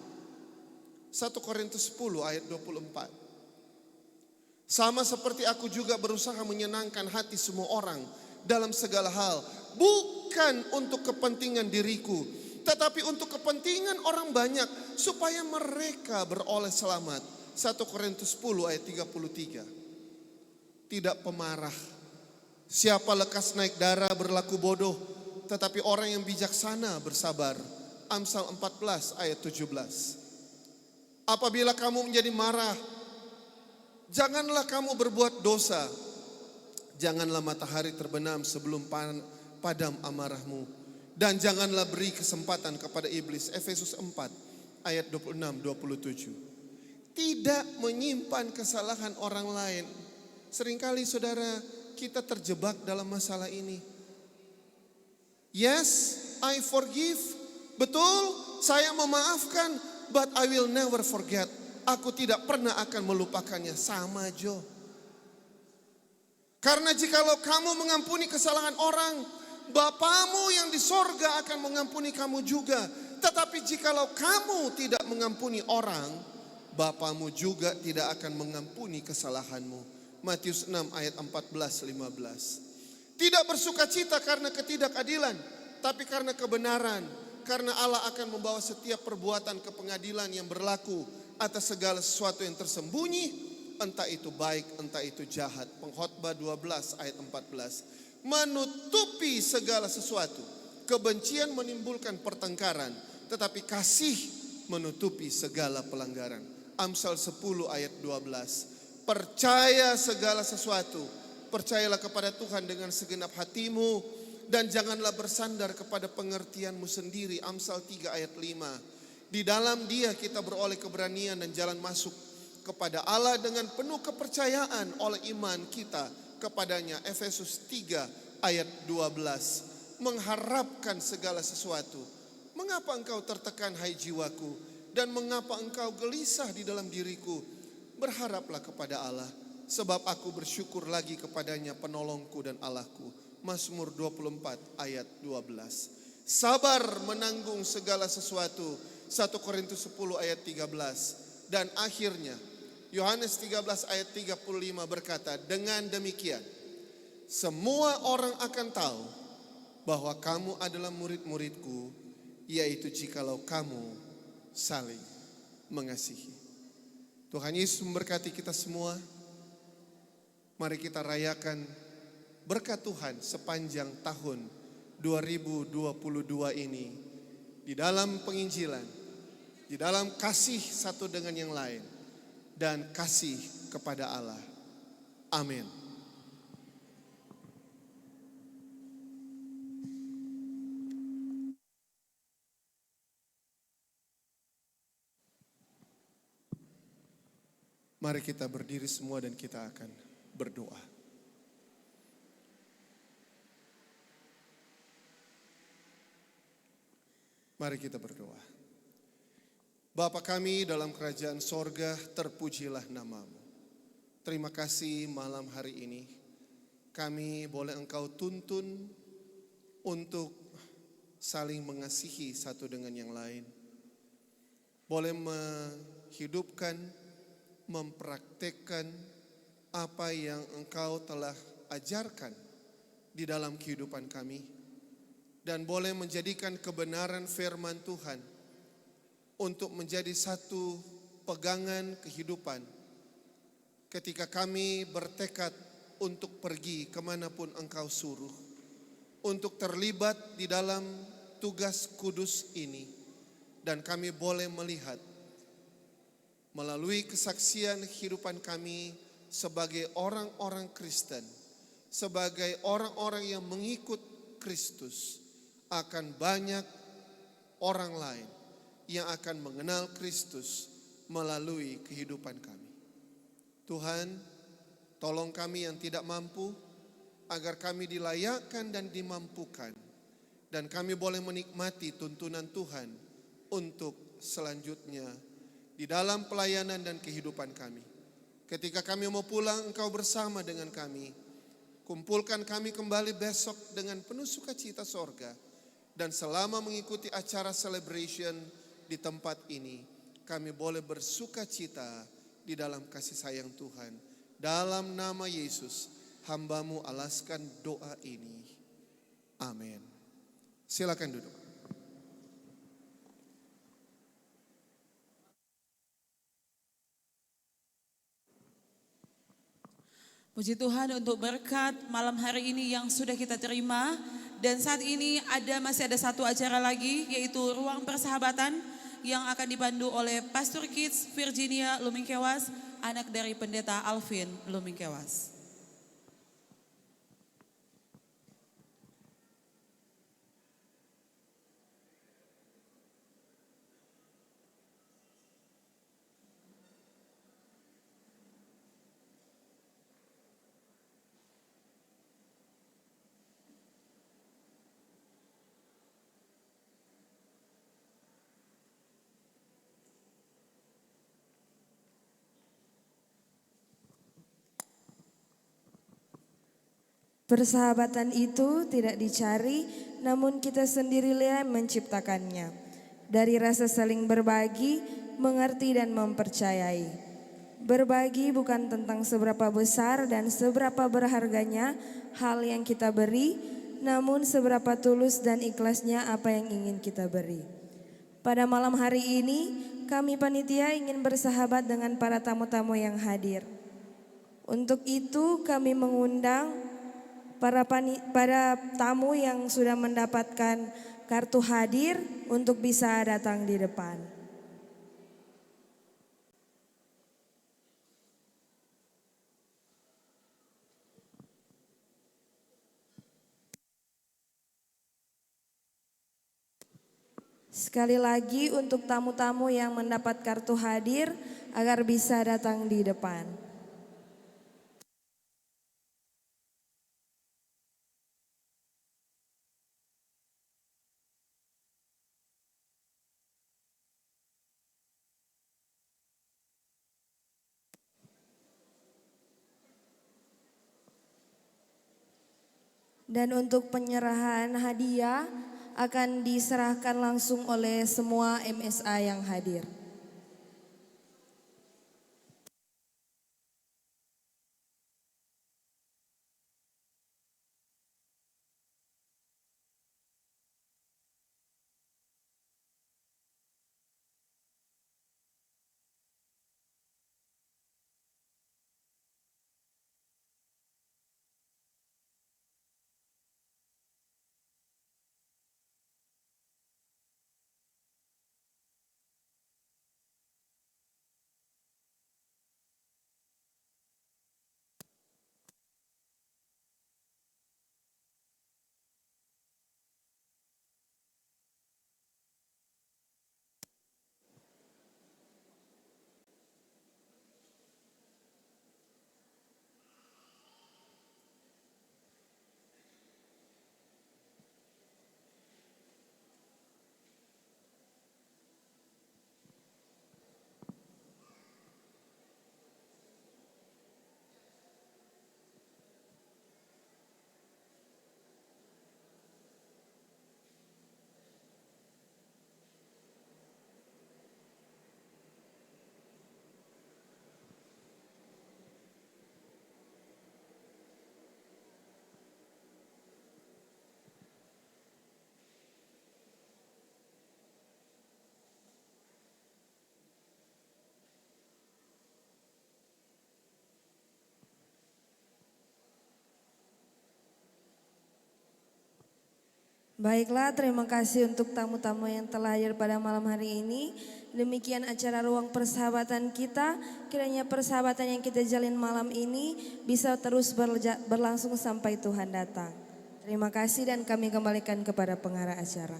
1 Korintus 10 ayat 24. Sama seperti aku juga berusaha menyenangkan hati semua orang dalam segala hal. Bukan untuk kepentingan diriku, tetapi untuk kepentingan orang banyak supaya mereka beroleh selamat. 1 Korintus 10 ayat 33. Tidak pemarah. Siapa lekas naik darah berlaku bodoh, tetapi orang yang bijaksana bersabar. Amsal 14 ayat 17. Apabila kamu menjadi marah, janganlah kamu berbuat dosa. Janganlah matahari terbenam sebelum padam amarahmu. Dan janganlah beri kesempatan kepada iblis. Efesus 4 ayat 26-27. Tidak menyimpan kesalahan orang lain. Seringkali saudara, kita terjebak dalam masalah ini. Yes, I forgive. Betul, saya memaafkan. But I will never forget. Aku tidak pernah akan melupakannya. Sama Jo. Karena jikalau kamu mengampuni kesalahan orang, Bapamu yang di sorga akan mengampuni kamu juga. Tetapi jikalau kamu tidak mengampuni orang, Bapamu juga tidak akan mengampuni kesalahanmu. Matius 6 ayat 14-15. Tidak bersukacita karena ketidakadilan, tapi karena kebenaran. Karena Allah akan membawa setiap perbuatan ke pengadilan yang berlaku atas segala sesuatu yang tersembunyi, entah itu baik, entah itu jahat. Pengkhotbah 12 ayat 14. Menutupi segala sesuatu. Kebencian menimbulkan pertengkaran, tetapi kasih menutupi segala pelanggaran. Amsal 10 ayat 12. Percaya segala sesuatu. Percayalah kepada Tuhan dengan segenap hatimu, dan janganlah bersandar kepada pengertianmu sendiri. Amsal 3 ayat 5. Di dalam Dia kita beroleh keberanian dan jalan masuk kepada Allah dengan penuh kepercayaan oleh iman kita kepadanya. Efesus 3 ayat 12. Mengharapkan segala sesuatu. Mengapa engkau tertekan hai jiwaku, dan mengapa engkau gelisah di dalam diriku? Berharaplah kepada Allah, sebab aku bersyukur lagi kepadanya penolongku dan Allahku. Mazmur 24 ayat 12. Sabar menanggung segala sesuatu. 1 Korintus 10 ayat 13. Dan akhirnya Yohanes 13 ayat 35 berkata, dengan demikian semua orang akan tahu bahwa kamu adalah murid-muridku, yaitu jikalau kamu saling mengasihi. Tuhan Yesus memberkati kita semua. Mari kita rayakan berkat Tuhan sepanjang tahun 2022 ini. Di dalam penginjilan, di dalam kasih satu dengan yang lain, dan kasih kepada Allah. Amin. Mari kita berdiri semua dan kita akan berdoa. Mari kita berdoa. Bapa kami dalam kerajaan sorga, terpujilah namamu. Terima kasih malam hari ini kami boleh Engkau tuntun untuk saling mengasihi satu dengan yang lain. Boleh menghidupkan, mempraktekkan apa yang Engkau telah ajarkan di dalam kehidupan kami. Dan boleh menjadikan kebenaran firman Tuhan untuk menjadi satu pegangan kehidupan ketika kami bertekad untuk pergi kemanapun Engkau suruh, untuk terlibat di dalam tugas kudus ini. Dan kami boleh melihat melalui kesaksian kehidupan kami sebagai orang-orang Kristen, sebagai orang-orang yang mengikut Kristus, akan banyak orang lain yang akan mengenal Kristus melalui kehidupan kami. Tuhan, tolong kami yang tidak mampu, agar kami dilayakkan dan dimampukan, dan kami boleh menikmati tuntunan Tuhan untuk selanjutnya di dalam pelayanan dan kehidupan kami. Ketika kami mau pulang, Engkau bersama dengan kami. Kumpulkan kami kembali besok dengan penuh sukacita sorga. Dan selama mengikuti acara celebration di tempat ini, kami boleh bersukacita di dalam kasih sayang Tuhan. Dalam nama Yesus, hamba-Mu alaskan doa ini. Amin. Silakan duduk. Puji Tuhan untuk berkat malam hari ini yang sudah kita terima. Dan saat ini masih ada satu acara lagi, yaitu Ruang Persahabatan yang akan dipandu oleh Pastor Kids Virginia Lumingkewas, anak dari Pendeta Alvin Lumingkewas. Persahabatan itu tidak dicari, namun kita sendirilah yang menciptakannya. Dari rasa saling berbagi, mengerti dan mempercayai. Berbagi bukan tentang seberapa besar dan seberapa berharganya hal yang kita beri, namun seberapa tulus dan ikhlasnya apa yang ingin kita beri. Pada malam hari ini, kami panitia ingin bersahabat dengan para tamu-tamu yang hadir. Untuk itu kami mengundang para tamu yang sudah mendapatkan kartu hadir untuk bisa datang di depan. Sekali lagi untuk tamu-tamu yang mendapat kartu hadir agar bisa datang di depan. Dan untuk penyerahan hadiah akan diserahkan langsung oleh semua MSA yang hadir. Baiklah, terima kasih untuk tamu-tamu yang telah hadir pada malam hari ini. Demikian acara Ruang Persahabatan kita. Kiranya persahabatan yang kita jalin malam ini bisa terus berlangsung sampai Tuhan datang. Terima kasih dan kami kembalikan kepada pengarah acara.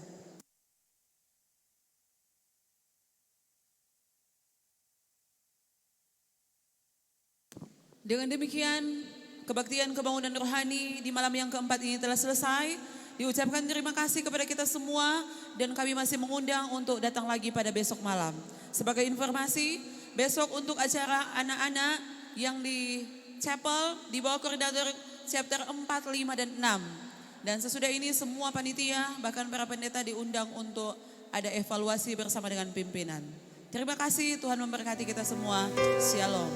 Dengan demikian, kebaktian kebangunan rohani di malam yang keempat ini telah selesai. Diucapkan terima kasih kepada kita semua dan kami masih mengundang untuk datang lagi pada besok malam. Sebagai informasi, besok untuk acara anak-anak yang di chapel di bawah koordinator chapter 4, 5, dan 6. Dan sesudah ini semua panitia bahkan para pendeta diundang untuk ada evaluasi bersama dengan pimpinan. Terima kasih, Tuhan memberkati kita semua. Shalom.